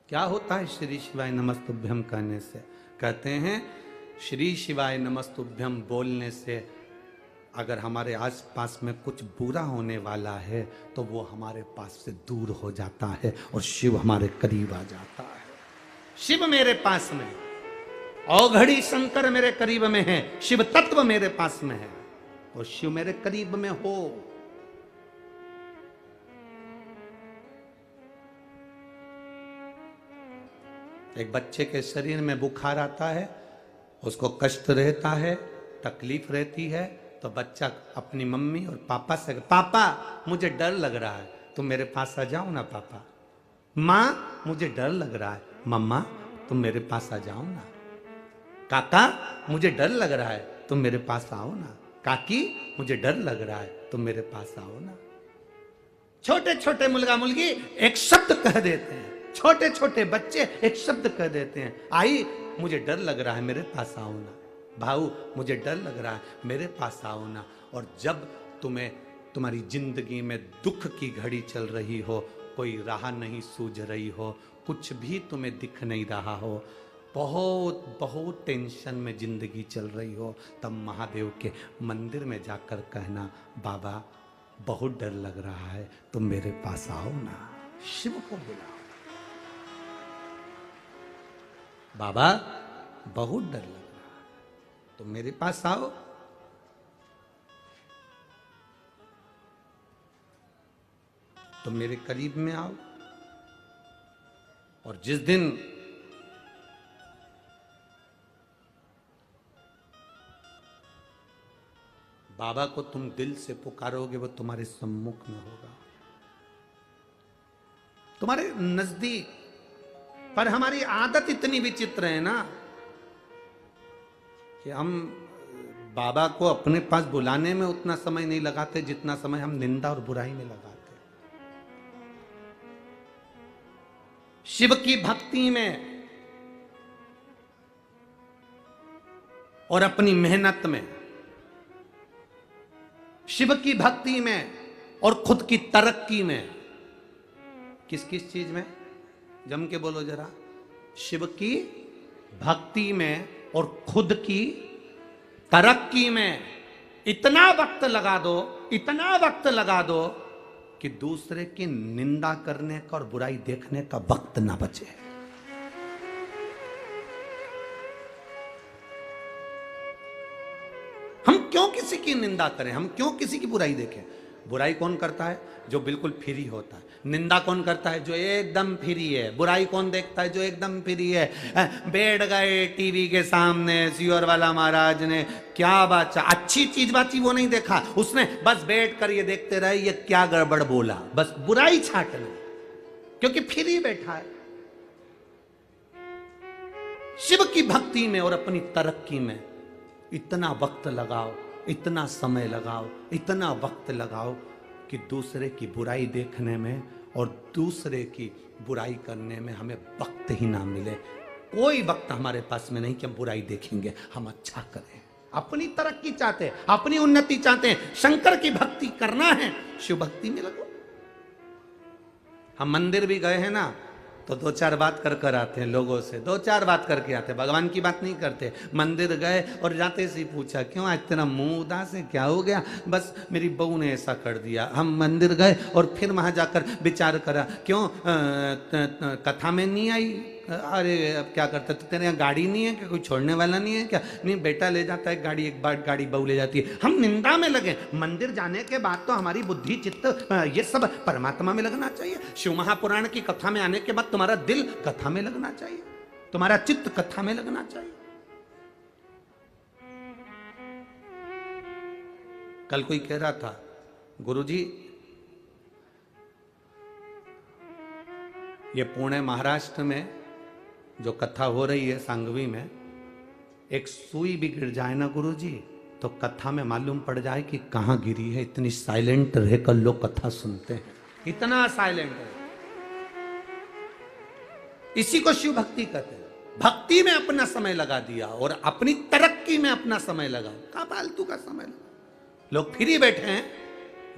क्या होता है श्री शिवाय नमस्तुभ्यम कहने से? कहते हैं श्री शिवाय नमस्तुभ्यम बोलने से अगर हमारे आसपास में कुछ बुरा होने वाला है तो वो हमारे पास से दूर हो जाता है और शिव हमारे करीब आ जाता है। शिव मेरे पास में, औघड़ी शंकर मेरे करीब में है, शिव तत्व मेरे पास में है और शिव मेरे करीब में हो। एक बच्चे के शरीर में बुखार आता है, उसको कष्ट रहता है, तकलीफ रहती है तो बच्चा अपनी मम्मी और पापा से, पापा मुझे डर लग रहा है, तुम मेरे पास आ जाओ ना पापा। माँ मुझे डर लग रहा है, मम्मा तुम मेरे पास आ जाओ ना। काका मुझे डर लग रहा है, तुम मेरे पास आओ ना। काकी मुझे डर लग रहा है, तुम मेरे पास आओ ना। छोटे छोटे मुलगा मुलगी एक शब्द कह देते हैं, छोटे छोटे बच्चे एक शब्द कह देते हैं, आई मुझे डर लग रहा है, मेरे पास आओ ना। भाऊ मुझे डर लग रहा है, मेरे पास आओ ना। और जब तुम्हें तुम्हारी जिंदगी में दुख की घड़ी चल रही हो, कोई राह नहीं सूझ रही हो, कुछ भी तुम्हें दिख नहीं रहा हो, बहुत बहुत टेंशन में जिंदगी चल रही हो, तब महादेव के मंदिर में जाकर कहना, बाबा बहुत डर लग रहा है, तुम मेरे पास आओ ना। शिव को बुलाओ, बाबा बहुत डर लग रहा है, तुम मेरे पास आओ। तुम मेरे करीब में आओ। और जिस दिन बाबा को तुम दिल से पुकारोगे, वो तुम्हारे सम्मुख में होगा, तुम्हारे नजदीक। पर हमारी आदत इतनी विचित्र है ना कि हम बाबा को अपने पास बुलाने में उतना समय नहीं लगाते जितना समय हम निंदा और बुराई में लगाते। शिव की भक्ति में और अपनी मेहनत में, शिव की भक्ति में और खुद की तरक्की में, किस किस चीज में, जम के बोलो जरा, शिव की भक्ति में और खुद की तरक्की में इतना वक्त लगा दो, इतना वक्त लगा दो कि दूसरे की निंदा करने का और बुराई देखने का वक्त ना बचे। हम क्यों किसी की निंदा करें, हम क्यों किसी की बुराई देखें। बुराई कौन करता है? जो बिल्कुल फ्री होता है। निंदा कौन करता है? जो एकदम फ्री है। बुराई कौन देखता है? जो एकदम फ्री है। बैठ गए टीवी के सामने, सियोर वाला महाराज ने क्या बात, अच्छी चीज बाची वो नहीं देखा उसने, बस बैठ कर ये देखते रहे ये क्या गड़बड़ बोला, बस बुराई छाट ली, क्योंकि फ्री बैठा है। शिव की भक्ति में और अपनी तरक्की में इतना वक्त लगाओ, इतना समय लगाओ, इतना वक्त लगाओ कि दूसरे की बुराई देखने में और दूसरे की बुराई करने में हमें वक्त ही ना मिले। कोई वक्त हमारे पास में नहीं कि हम बुराई देखेंगे, हम अच्छा करें। अपनी तरक्की चाहते हैं, अपनी उन्नति चाहते हैं, शंकर की भक्ति करना है, शिव भक्ति में लगो। हम मंदिर भी गए हैं ना तो दो चार बात कर कर आते हैं, लोगों से दो चार बात करके आते हैं, भगवान की बात नहीं करते। मंदिर गए और जाते से पूछा, क्यों आज तेरा मुंह उदास है, क्या हो गया? बस मेरी बहू ने ऐसा कर दिया। हम मंदिर गए और फिर वहां जाकर विचार करा, क्यों कथा में नहीं आई? अरे अब क्या करता, तो तेरे यहाँ गाड़ी नहीं है क्या? कोई छोड़ने वाला नहीं है क्या? नहीं, बेटा ले जाता है गाड़ी, एक बार गाड़ी बहू ले जाती है। हम निंदा में लगे। मंदिर जाने के बाद तो हमारी बुद्धि चित्त ये सब परमात्मा में लगना चाहिए। शिव महापुराण की कथा में आने के बाद तुम्हारा दिल कथा में लगना चाहिए, तुम्हारा चित्त कथा में लगना चाहिए। कल कोई कह रहा था, गुरुजी ये पुणे महाराष्ट्र में जो कथा हो रही है सांगवी में, एक सुई भी गिर जाए ना गुरुजी तो कथा में मालूम पड़ जाए कि कहां गिरी है। इतनी साइलेंट रहकर लोग कथा सुनते हैं, इतना साइलेंट है। इसी को शिव भक्ति कहते हैं। भक्ति में अपना समय लगा दिया और अपनी तरक्की में अपना समय लगा, का फालतू का समय लगा। लोग फ्री बैठे हैं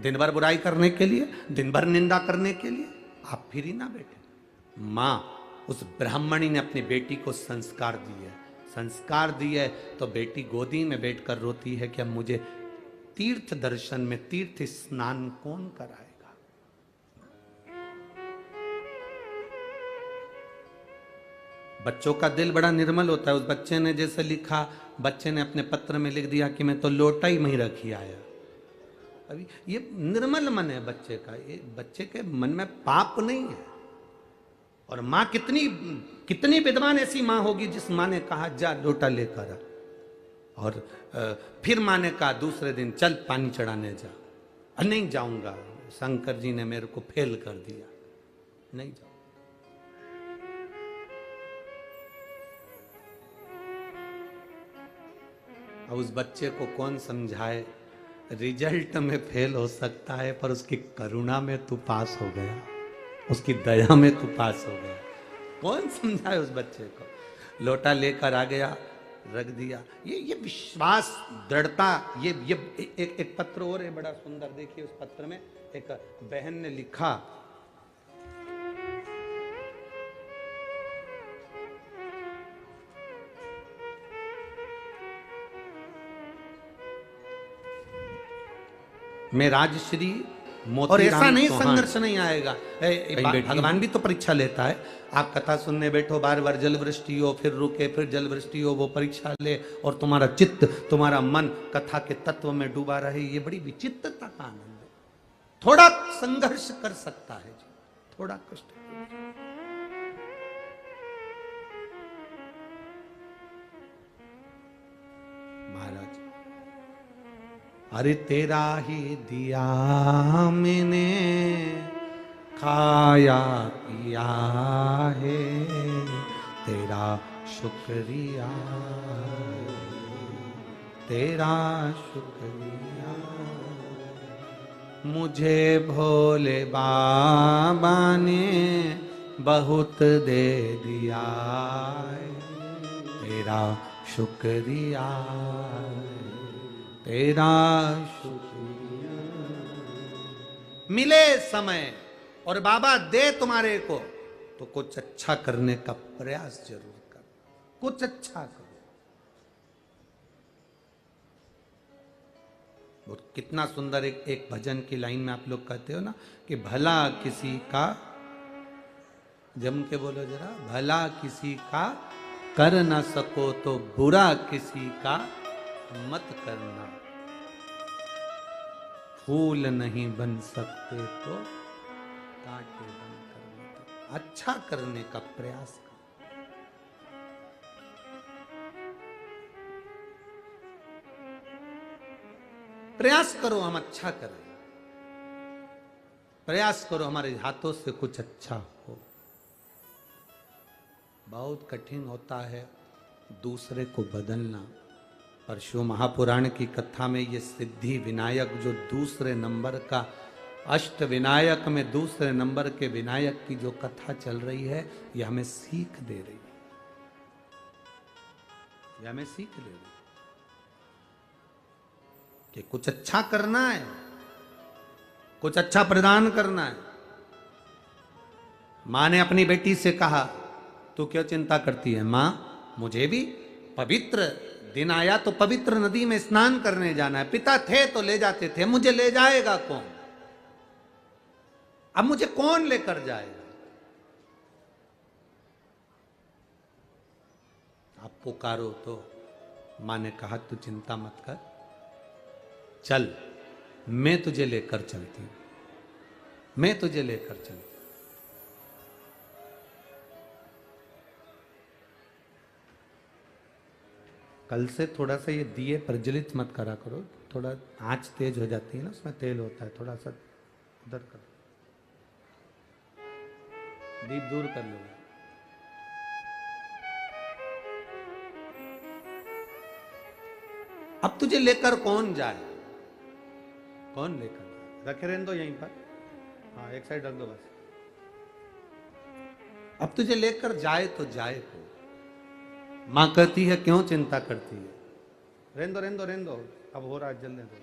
दिन भर बुराई करने के लिए, दिन भर निंदा करने के लिए। आप फ्री ना बैठे। मां उस ब्राह्मणी ने अपनी बेटी को संस्कार दिए, संस्कार दिए तो बेटी गोदी में बैठकर रोती है कि अब मुझे तीर्थ दर्शन में तीर्थ स्नान कौन कराएगा। बच्चों का दिल बड़ा निर्मल होता है। उस बच्चे ने जैसे लिखा, बच्चे ने अपने पत्र में लिख दिया कि मैं तो लोटा ही नहीं रखी आया। अभी ये निर्मल मन है बच्चे का, ये बच्चे के मन में पाप नहीं है। और मां कितनी कितनी विद्वान ऐसी मां होगी जिस मां ने कहा जा लोटा लेकर आ, और फिर माँ ने कहा दूसरे दिन चल पानी चढ़ाने जा। नहीं जाऊंगा, शंकर जी ने मेरे को फेल कर दिया, नहीं जाऊंगा। अब उस बच्चे को कौन समझाए, रिजल्ट में फेल हो सकता है पर उसकी करुणा में तू पास हो गया, उसकी दया में तू पास हो गया। कौन समझाए उस बच्चे को। लोटा लेकर आ गया, रख दिया। ये विश्वास, दृढ़ता। ये एक पत्र और है बड़ा सुंदर, देखिए उस पत्र में एक बहन ने लिखा, मैं राजश्री और ऐसा नहीं संघर्ष नहीं आएगा। भगवान भी तो परीक्षा लेता है। आप कथा सुनने बैठो, बार बार जल वृष्टि हो, फिर रुके, फिर जल वृष्टि हो, वो परीक्षा ले और तुम्हारा चित्त, तुम्हारा मन कथा के तत्व में डूबा रहे। ये बड़ी विचित्रता का आनंद है। थोड़ा संघर्ष कर सकता है जी, थोड़ा कष्ट। महाराज, अरे तेरा ही दिया मैंने खाया पिया है, तेरा शुक्रिया, तेरा शुक्रिया। मुझे भोले बाबा ने बहुत दे दिया है, तेरा शुक्रिया, तेरा शुक्रिया। मिले समय और बाबा दे तुम्हारे को तो कुछ अच्छा करने का प्रयास जरूर कर, कुछ अच्छा करो। वो कितना सुंदर एक भजन की लाइन में आप लोग कहते हो ना कि भला किसी का, जम के बोलो जरा, भला किसी का कर ना सको तो बुरा किसी का मत करना। फूल नहीं बन सकते तो कांटे बनकर मत। अच्छा करने का प्रयास करो। प्रयास करो हम अच्छा करें, प्रयास करो हमारे हाथों से कुछ अच्छा हो। बहुत कठिन होता है दूसरे को बदलना। पर शिव महापुराण की कथा में ये सिद्धि विनायक जो दूसरे नंबर का, अष्ट विनायक में दूसरे नंबर के विनायक की जो कथा चल रही है, ये हमें सीख दे रही है, ये हमें सीख दे रही है कि कुछ अच्छा करना है, कुछ अच्छा प्रदान करना है। मां ने अपनी बेटी से कहा, तू क्यों चिंता करती है मां, मुझे भी पवित्र दिन आया तो पवित्र नदी में स्नान करने जाना है। पिता थे तो ले जाते थे, मुझे ले जाएगा कौन? अब मुझे कौन लेकर जाएगा? आप पुकारो तो मां ने कहा, तू चिंता मत कर, चल मैं तुझे लेकर चलती हूं, मैं तुझे लेकर चलती हूं। कल से थोड़ा सा ये दिए प्रज्वलित मत करा करो, थोड़ा आंच तेज हो जाती है ना, उसमें तेल होता है, थोड़ा सा उधर करो, दीप दूर कर लो। अब तुझे लेकर कौन जाए, कौन लेकर जाए? रखे रहने दो यहीं पर, हाँ एक साइड रख दो बस। अब तुझे लेकर जाए तो जाए को। मां कहती है क्यों चिंता करती है, रहने दो रहने दो रहने दो, अब हो रहा है जल्दी दो।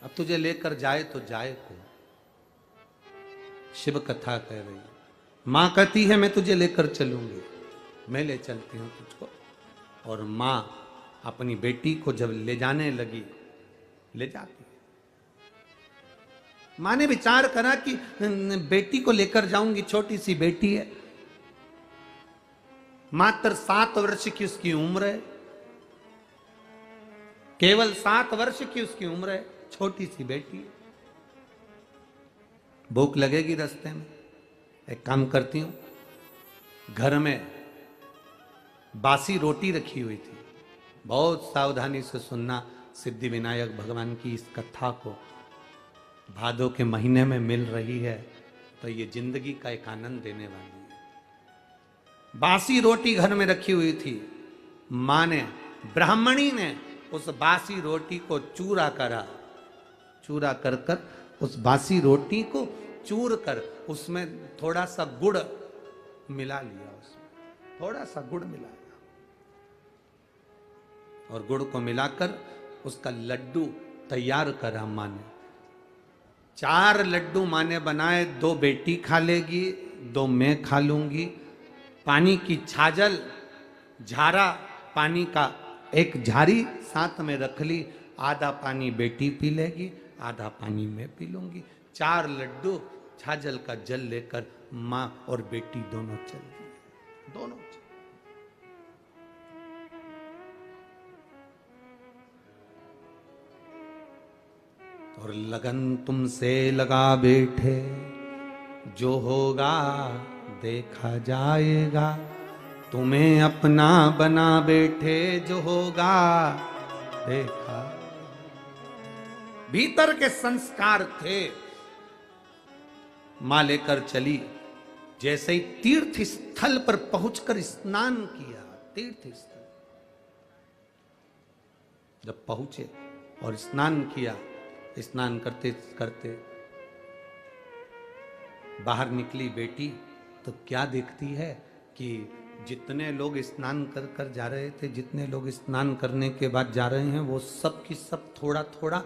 अब तुझे लेकर जाए तो जाए को, शिव कथा कह रही है। मां कहती है मैं तुझे लेकर चलूंगी, मैं ले चलती हूं तुझको। और मां अपनी बेटी को जब ले जाने लगी, ले जाती। मां ने विचार करा कि बेटी को लेकर जाऊंगी, छोटी सी बेटी है, मात्र 7 वर्ष की उसकी उम्र है, केवल 7 वर्ष की उसकी उम्र है, छोटी सी बेटी है। भूख लगेगी रास्ते में, एक काम करती हूं, घर में बासी रोटी रखी हुई थी। बहुत सावधानी से सुनना सिद्धि विनायक भगवान की इस कथा को। भादों के महीने में मिल रही है तो ये जिंदगी का एक आनंद देने वाली है। बासी रोटी घर में रखी हुई थी। मां ने, ब्राह्मणी ने उस बासी रोटी को चूरा करा। चूरा कर कर उस बासी रोटी को चूर कर उसमें थोड़ा सा गुड़ मिला लिया। उसमें थोड़ा सा गुड़ मिलाया और गुड़ को मिलाकर उसका लड्डू तैयार करा मां ने। 4 लड्डू मां ने बनाए। 2 बेटी खा लेगी, 2 मैं खा लूंगी। पानी की छाजल, झारा पानी का एक झारी साथ में रख ली। आधा पानी बेटी पी लेगी, आधा पानी मैं पी लूंगी। 4 लड्डू छाजल का जल लेकर मां और बेटी दोनों चल दिए। दोनों चल। और लगन तुमसे लगा बैठे, जो होगा देखा जाएगा। तुम्हें अपना बना बैठे, जो होगा देखा। भीतर के संस्कार थे। मां लेकर चली। जैसे ही तीर्थ स्थल पर पहुंचकर स्नान किया, तीर्थ स्थल जब पहुंचे और स्नान किया, स्नान करते करते बाहर निकली बेटी तो क्या देखती है कि जितने लोग स्नान कर कर जा रहे थे, जितने लोग स्नान करने के बाद जा रहे हैं, वो सब की सब थोड़ा थोड़ा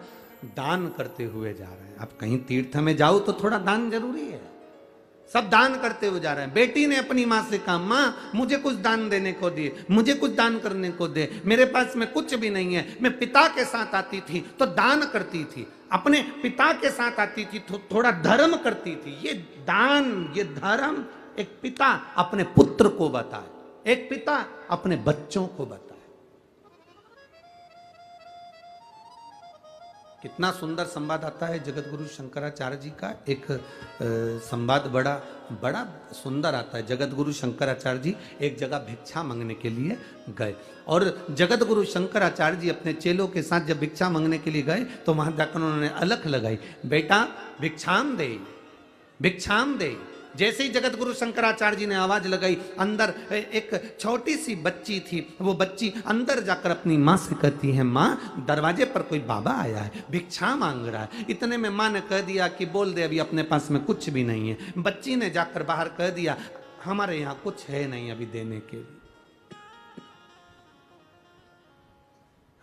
दान करते हुए जा रहे हैं। अब कहीं तीर्थ में जाओ तो थोड़ा दान जरूरी है। सब दान करते हुए जा रहे हैं। बेटी ने अपनी मां से कहा, मां मुझे कुछ दान देने को दे, मुझे कुछ दान करने को दे। मेरे पास में कुछ भी नहीं है। मैं पिता के साथ आती थी तो दान करती थी, अपने पिता के साथ आती थी तो थोड़ा धर्म करती थी। ये दान, ये धर्म एक पिता अपने पुत्र को बताए, एक पिता अपने बच्चों को बताए। कितना सुंदर संवाद आता है जगत गुरु शंकराचार्य जी का। एक संवाद बड़ा बड़ा सुंदर आता है। जगत गुरु शंकराचार्य जी एक जगह भिक्षा मांगने के लिए गए और जगत गुरु शंकराचार्य जी अपने चेलों के साथ जब भिक्षा मांगने के लिए गए तो वहां जाकर उन्होंने अलख लगाई, बेटा भिक्षाम दे, भिक्षाम दे। जैसे ही जगत गुरु शंकराचार्य जी ने आवाज लगाई, अंदर एक छोटी सी बच्ची थी। वो बच्ची अंदर जाकर अपनी माँ से कहती है, माँ दरवाजे पर कोई बाबा आया है, भिक्षा मांग रहा है। इतने में माँ ने कह दिया कि बोल दे, अभी अपने पास में कुछ भी नहीं है। बच्ची ने जाकर बाहर कह दिया, हमारे यहाँ कुछ है नहीं अभी देने के लिए,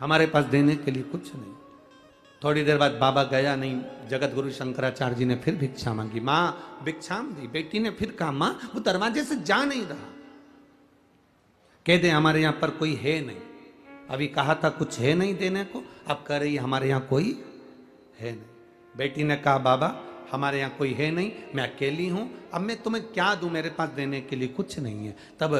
हमारे पास देने के लिए कुछ नहीं। थोड़ी देर बाद बाबा गया नहीं। जगत गुरु शंकराचार्य जी ने फिर भिक्षा मांगी, मां भिक्षाम दी। बेटी ने फिर कहा, मां वो दरवाजे से जा नहीं रहा, कह दे हमारे यहां पर कोई है नहीं। अभी कहा था कुछ है नहीं देने को, अब कह रही हमारे यहां कोई है नहीं। बेटी ने कहा, बाबा हमारे यहाँ कोई है नहीं, मैं अकेली हूं, अब मैं तुम्हें क्या दूं, मेरे पास देने के लिए कुछ नहीं है। तब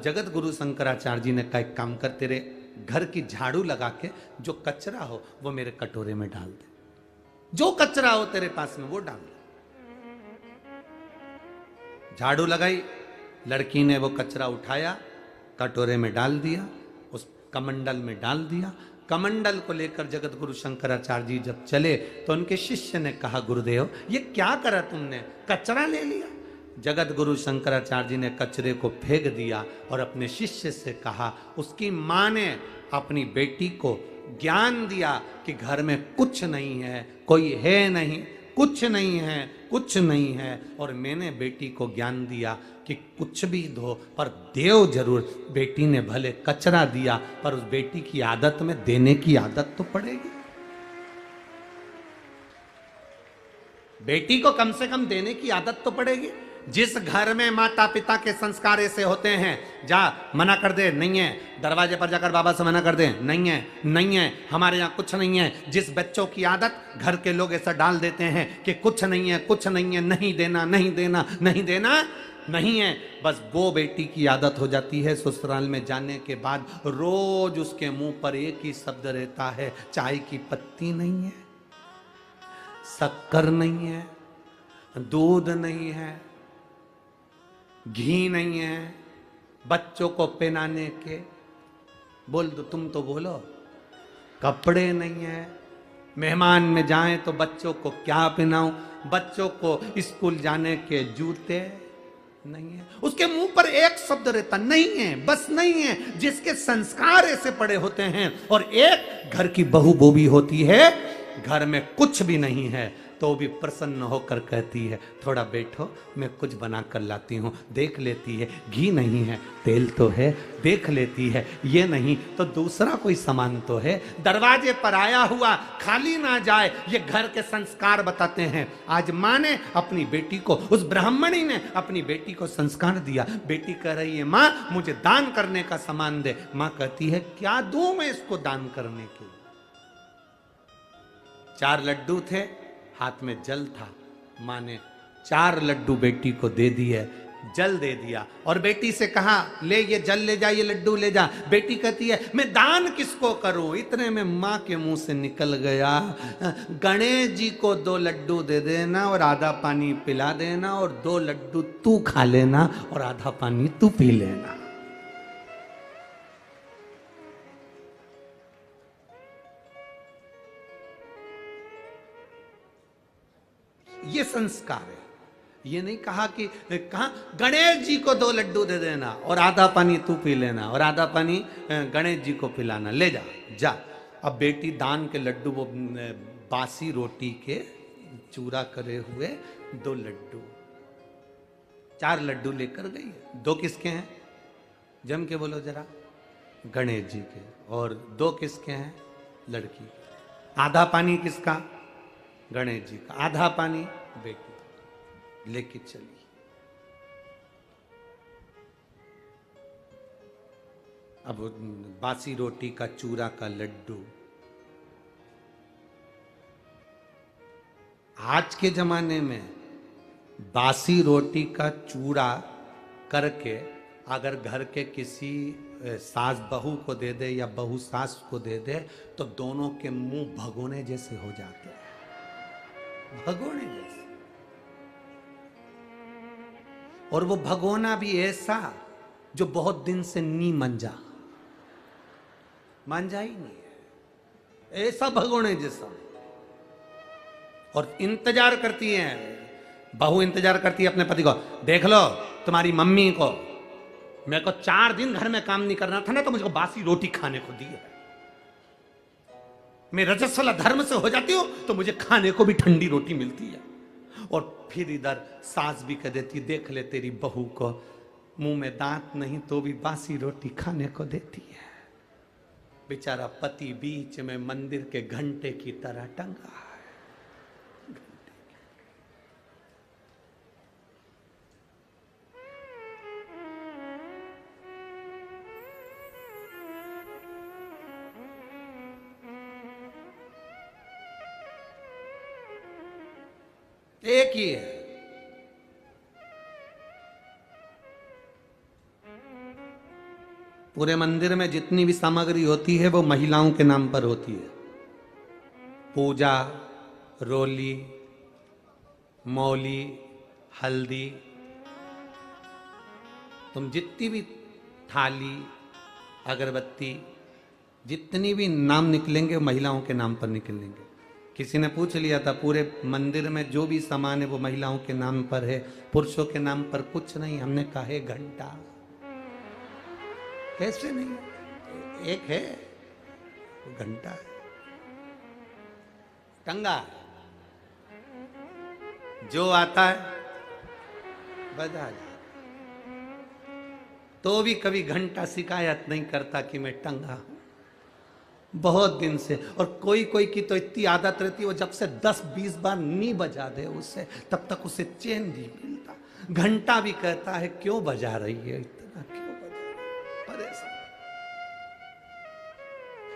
जगत गुरु शंकराचार्य जी ने कहा, एक काम कर, तेरे घर की झाड़ू लगा के जो कचरा हो वो मेरे कटोरे में डाल दे, जो कचरा हो तेरे पास में वो डाल दे। झाड़ू लगाई, लड़की ने वो कचरा उठाया, कटोरे में डाल दिया, उस कमंडल में डाल दिया। कमंडल को लेकर जगत गुरु शंकराचार्य जी जब चले तो उनके शिष्य ने कहा, गुरुदेव ये क्या करा तुमने, कचरा ले लिया। जगत गुरु शंकराचार्य जी ने कचरे को फेंक दिया और अपने शिष्य से कहा, उसकी मां ने अपनी बेटी को ज्ञान दिया कि घर में कुछ नहीं है, कोई है नहीं, कुछ नहीं है, कुछ नहीं है। और मैंने बेटी को ज्ञान दिया कि कुछ भी दो पर देव जरूर। बेटी ने भले कचरा दिया पर उस बेटी की आदत में देने की आदत तो पड़ेगी। बेटी को कम से कम देने की आदत तो पड़ेगी। जिस घर में माता पिता के संस्कार ऐसे होते हैं, जा मना कर दे, नहीं है, दरवाजे पर जाकर बाबा से मना कर दे, नहीं है, नहीं है, हमारे यहाँ कुछ नहीं है। जिस बच्चों की आदत घर के लोग ऐसा डाल देते हैं कि कुछ नहीं है, कुछ नहीं है, नहीं देना, नहीं देना, नहीं देना, नहीं है, बस वो बेटी की आदत हो जाती है। ससुराल में जाने के बाद रोज उसके मुंह पर एक ही शब्द रहता है, चाय की पत्ती नहीं है, शक्कर नहीं है, दूध नहीं है, घी नहीं है, बच्चों को पहनाने के, बोल दो, तुम तो बोलो। कपड़े नहीं है, मेहमान में जाएं तो बच्चों को क्या पहनाऊं, बच्चों को स्कूल जाने के जूते नहीं है, उसके मुंह पर एक शब्द रहता नहीं है, बस नहीं है। जिसके संस्कार ऐसे पड़े होते हैं, और एक घर की बहू वो भी होती है, घर में कुछ भी नहीं है तो भी प्रसन्न होकर कहती है थोड़ा बैठो, मैं कुछ बना कर लाती हूँ। देख लेती है घी नहीं है, तेल तो है, देख लेती है ये नहीं तो दूसरा कोई सामान तो है। दरवाजे पर आया हुआ खाली ना जाए, ये घर के संस्कार बताते हैं। आज माँ ने अपनी बेटी को, उस ब्राह्मणी ने अपनी बेटी को संस्कार दिया। बेटी कह रही है माँ मुझे दान करने का सामान दे। माँ कहती है क्या दूं मैं इसको दान करने के? 4 लड्डू थे, हाथ में जल था। माँ ने 4 लड्डू बेटी को दे दिए, जल दे दिया और बेटी से कहा ले ये जल ले जा, ये लड्डू ले जा। बेटी कहती है मैं दान किसको करूं? इतने में माँ के मुंह से निकल गया गणेश जी को 2 लड्डू दे देना और आधा पानी पिला देना, और 2 लड्डू तू खा लेना और आधा पानी तू पी लेना। ये संस्कार है। ये नहीं कहा कि कहा गणेश जी को 2 लड्डू दे देना और आधा पानी तू पी लेना और आधा पानी गणेश जी को पिलाना, ले जा जा। अब बेटी दान के लड्डू, वो बासी रोटी के चूरा करे हुए 2 लड्डू, 4 लड्डू लेकर गई। 2 किसके हैं? जम के बोलो जरा। गणेश जी के। और 2 किसके हैं? लड़की। आधा पानी किसका? गणेश जी का। आधा पानी बेटी लेके चली। अब बासी रोटी का चूरा का लड्डू, आज के जमाने में बासी रोटी का चूरा करके अगर घर के किसी सास बहू को दे दे या बहू सास को दे दे तो दोनों के मुंह भगोने जैसे हो जाते हैं, भगोने जैसे। और वो भगोना भी ऐसा जो बहुत दिन से नी मंजा ही नहीं है, ऐसा भगोने जैसा। और इंतजार करती है बहू, इंतजार करती है अपने पति को, देख लो तुम्हारी मम्मी को, मेरे को 4 दिन घर में काम नहीं करना था ना तो मुझको बासी रोटी खाने को दी है। मैं रजस्वला धर्म से हो जाती हूं तो मुझे खाने को भी ठंडी रोटी मिलती है। और फिर इधर सास भी कह देती, देख ले तेरी बहू को मुंह में दांत नहीं तो भी बासी रोटी खाने को देती है। बेचारा पति बीच में मंदिर के घंटे की तरह टंगा है। एक ही है। पूरे मंदिर में जितनी भी सामग्री होती है वो महिलाओं के नाम पर होती है। पूजा, रोली, मौली, हल्दी, तुम जितनी भी थाली, अगरबत्ती, जितनी भी नाम निकलेंगे महिलाओं के नाम पर निकलेंगे। किसी ने पूछ लिया था पूरे मंदिर में जो भी सामान है वो महिलाओं के नाम पर है, पुरुषों के नाम पर कुछ नहीं। हमने कहा है घंटा। कैसे नहीं है? एक है वो घंटा है, टंगा जो आता है बजा जाता, तो भी कभी घंटा शिकायत नहीं करता कि मैं टंगा हूं बहुत दिन से। और कोई कोई की तो इतनी आदत रहती है वो जब से 10-20 बार नहीं बजा दे उससे तब तक उसे चैन नहीं मिलता। घंटा भी कहता है क्यों बजा रही है इतना, क्यों बजा रही है? परेशान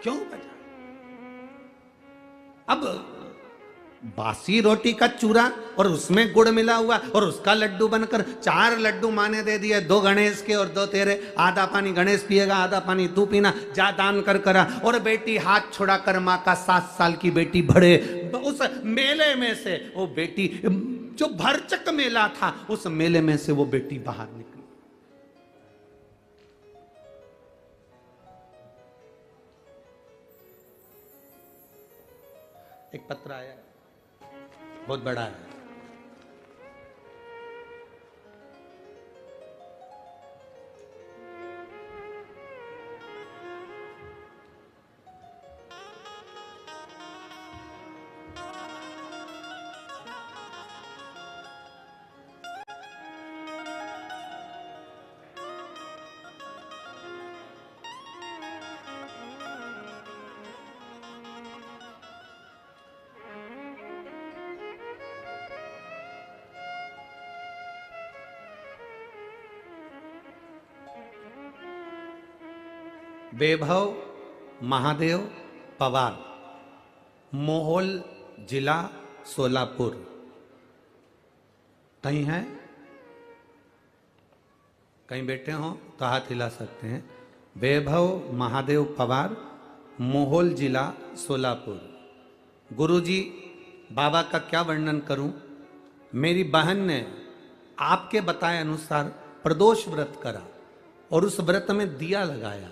क्यों बजा? अब बासी रोटी का चूरा और उसमें गुड़ मिला हुआ और उसका लड्डू बनकर 4 लड्डू माँ ने दे दिए, 2 गणेश के और 2 तेरे। आधा पानी गणेश पिएगा, आधा पानी तू पीना, जा दान कर करा। और बेटी हाथ छुड़ा कर माँ का 7 साल की बेटी भरे उस मेले में से, वो बेटी जो भरचक मेला था उस मेले में से वो बेटी बाहर निकली। एक पत्र आया है, बहुत बड़ा है। वैभव महादेव पवार, मोहोल जिला सोलापुर। कहीं है, कहीं बैठे हो तो हाथ हिला सकते हैं। वैभव महादेव पवार, मोहोल जिला सोलापुर। गुरुजी, बाबा का क्या वर्णन करूं। मेरी बहन ने आपके बताए अनुसार प्रदोष व्रत करा और उस व्रत में दिया लगाया।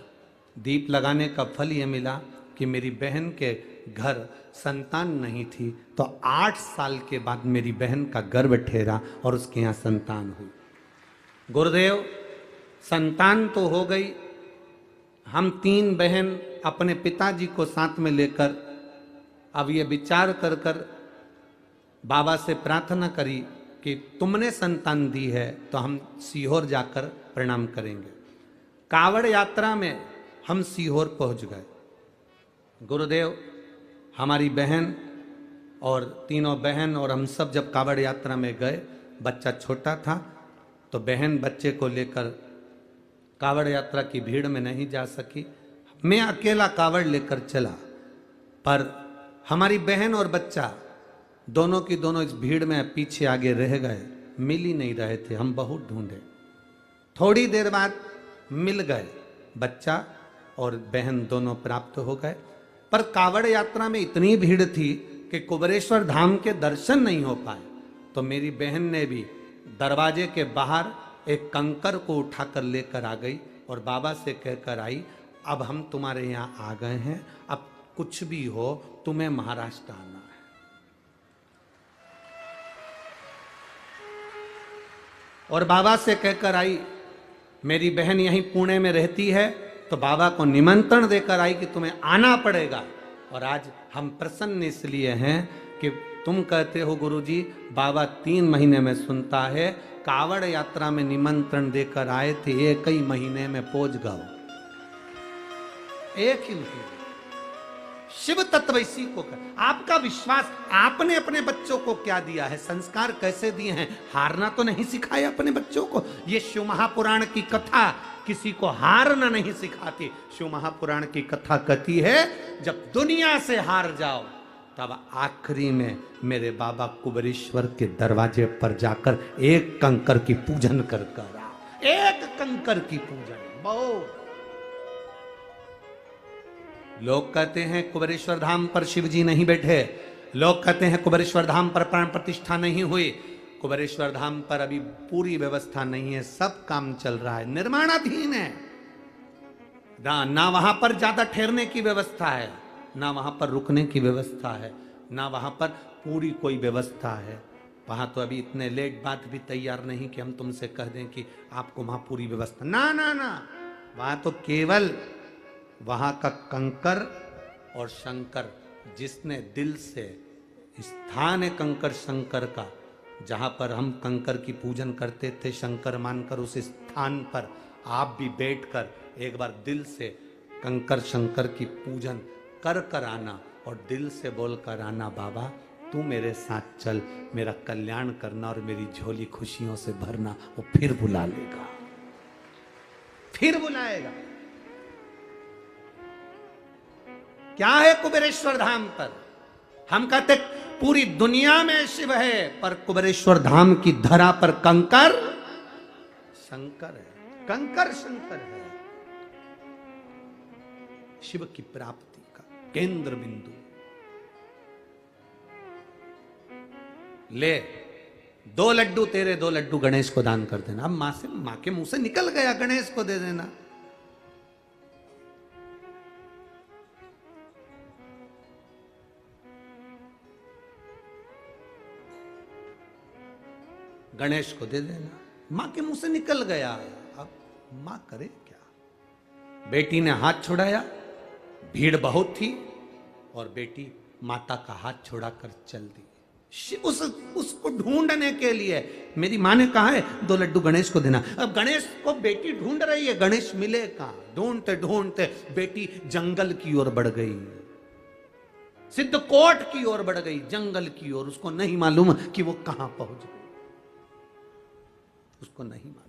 दीप लगाने का फल यह मिला कि मेरी बहन के घर संतान नहीं थी, तो 8 साल के बाद मेरी बहन का गर्भ ठहरा और उसके यहाँ संतान हुई। गुरुदेव, संतान तो हो गई। हम 3 बहन अपने पिताजी को साथ में लेकर अब ये विचार कर कर बाबा से प्रार्थना करी कि तुमने संतान दी है तो हम सीहोर जाकर प्रणाम करेंगे। कावड़ यात्रा में हम सीहोर पहुंच गए। गुरुदेव, हमारी बहन और तीनों बहन और हम सब जब कावड़ यात्रा में गए, बच्चा छोटा था तो बहन बच्चे को लेकर कावड़ यात्रा की भीड़ में नहीं जा सकी। मैं अकेला कावड़ लेकर चला, पर हमारी बहन और बच्चा दोनों की दोनों इस भीड़ में पीछे आगे रह गए, मिल ही नहीं रहे थे। हम बहुत ढूंढे, थोड़ी देर बाद मिल गए। बच्चा और बहन दोनों प्राप्त हो गए, पर कावड़ यात्रा में इतनी भीड़ थी कि कुबेरेश्वर धाम के दर्शन नहीं हो पाए। तो मेरी बहन ने भी दरवाजे के बाहर एक कंकर को उठाकर लेकर आ गई और बाबा से कहकर आई, अब हम तुम्हारे यहाँ आ गए हैं, अब कुछ भी हो तुम्हें महाराष्ट्र आना है। और बाबा से कहकर आई, मेरी बहन यहीं पुणे में रहती है, तो बाबा को निमंत्रण देकर आई कि तुम्हें आना पड़ेगा। और आज हम प्रसन्न इसलिए हैं कि तुम कहते हो गुरुजी, बाबा 3 महीने में सुनता है। कावड़ यात्रा में निमंत्रण देकर आए थे, 1 ही महीने में पहुंच गए। एक ही महीने। शिव तत्व इसी को कर। आपका विश्वास, आपने अपने बच्चों को क्या दिया है, संस्कार कैसे दिए हैं। हारना तो नहीं सिखाया अपने बच्चों को। ये शिव महापुराण की कथा किसी को हारना नहीं सिखाती। शिव महापुराण की कथा कहती है, जब दुनिया से हार जाओ तब आखिरी में मेरे बाबा कुबेरेश्वर के दरवाजे पर जाकर एक कंकर की पूजन कर आओ। एक कंकर की पूजन। बहुत लोग कहते हैं कुबेरेश्वर धाम पर शिव जी नहीं बैठे। लोग कहते हैं कुबेरेश्वर धाम पर प्राण प्रतिष्ठा नहीं हुई। कुबेरेश्वर धाम पर अभी पूरी व्यवस्था नहीं है, सब काम चल रहा है, निर्माणाधीन है। ना वहां पर ज्यादा ठहरने की व्यवस्था है, ना वहां पर रुकने की व्यवस्था है, ना वहां पर पूरी कोई व्यवस्था है। वहां तो अभी इतने लेट बात भी तैयार नहीं कि हम तुमसे कह दें कि आपको वहां पूरी व्यवस्था। ना ना ना, वहां तो केवल वहां का कंकर और शंकर, जिसने दिल से, स्थान है कंकर शंकर का, जहां पर हम कंकर की पूजन करते थे शंकर मानकर, उस स्थान पर आप भी बैठकर एक बार दिल से कंकर शंकर की पूजन कर कर आना और दिल से बोल कर आना, बाबा तू मेरे साथ चल, मेरा कल्याण करना और मेरी झोली खुशियों से भरना। वो फिर बुला लेगा, फिर बुलाएगा। क्या है कुबेरेश्वर धाम पर? हम कहते पूरी दुनिया में शिव है, पर कुबेरेश्वर धाम की धरा पर कंकर शंकर है। कंकर शंकर है शिव की प्राप्ति का केंद्र बिंदु। ले 2 लड्डू तेरे, 2 लड्डू गणेश को दान कर देना। अब मां के मुंह से निकल गया, गणेश को दे देना। गणेश को दे देना। मां के मुंह से निकल गया, अब मां करे क्या। बेटी ने हाथ छुड़ाया, भीड़ बहुत थी और बेटी माता का हाथ छुड़ाकर चल दी उसको ढूंढने के लिए। मेरी मां ने कहा है 2 लड्डू गणेश को देना। अब गणेश को बेटी ढूंढ रही है, गणेश मिले कहां। ढूंढते ढूंढते बेटी जंगल की ओर बढ़ गई, सिद्धकोट की ओर बढ़ गई, जंगल की ओर। उसको नहीं मालूम कि वो कहां पहुंच गई, उसको नहीं मालूम।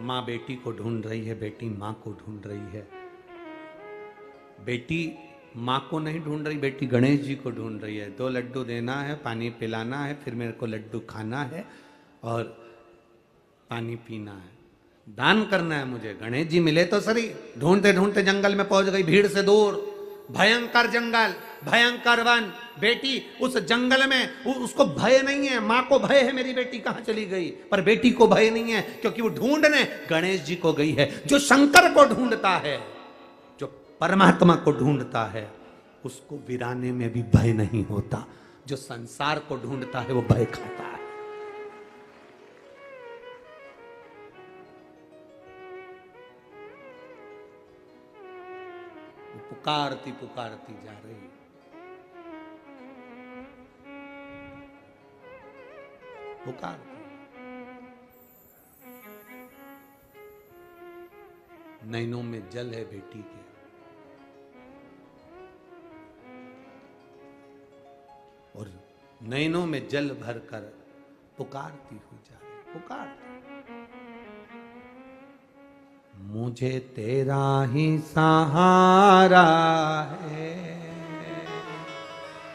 मां बेटी को ढूंढ रही है, बेटी मां को ढूंढ रही है। बेटी मां को नहीं ढूंढ रही, बेटी गणेश जी को ढूंढ रही है। 2 लड्डू देना है, पानी पिलाना है, फिर मेरे को लड्डू खाना है और पानी पीना है, दान करना है मुझे। गणेश जी मिले तो सही। ढूंढते ढूंढते जंगल में पहुंच गई, भीड़ से दूर। भयंकर जंगल, भयंकर वन। बेटी उस जंगल में, उसको भय नहीं है। मां को भय है मेरी बेटी कहां चली गई, पर बेटी को भय नहीं है, क्योंकि वो ढूंढने गणेश जी को गई है। जो शंकर को ढूंढता है, जो परमात्मा को ढूंढता है, उसको वीराने में भी भय नहीं होता। जो संसार को ढूंढता है वो भय खाता है। पुकारती पुकारती जा रही, पुकारती। नैनों में जल है बेटी के, और नैनों में जल भरकर पुकारती हुई जा रही, पुकारती। मुझे तेरा ही सहारा है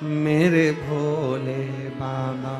मेरे भोले बाबा।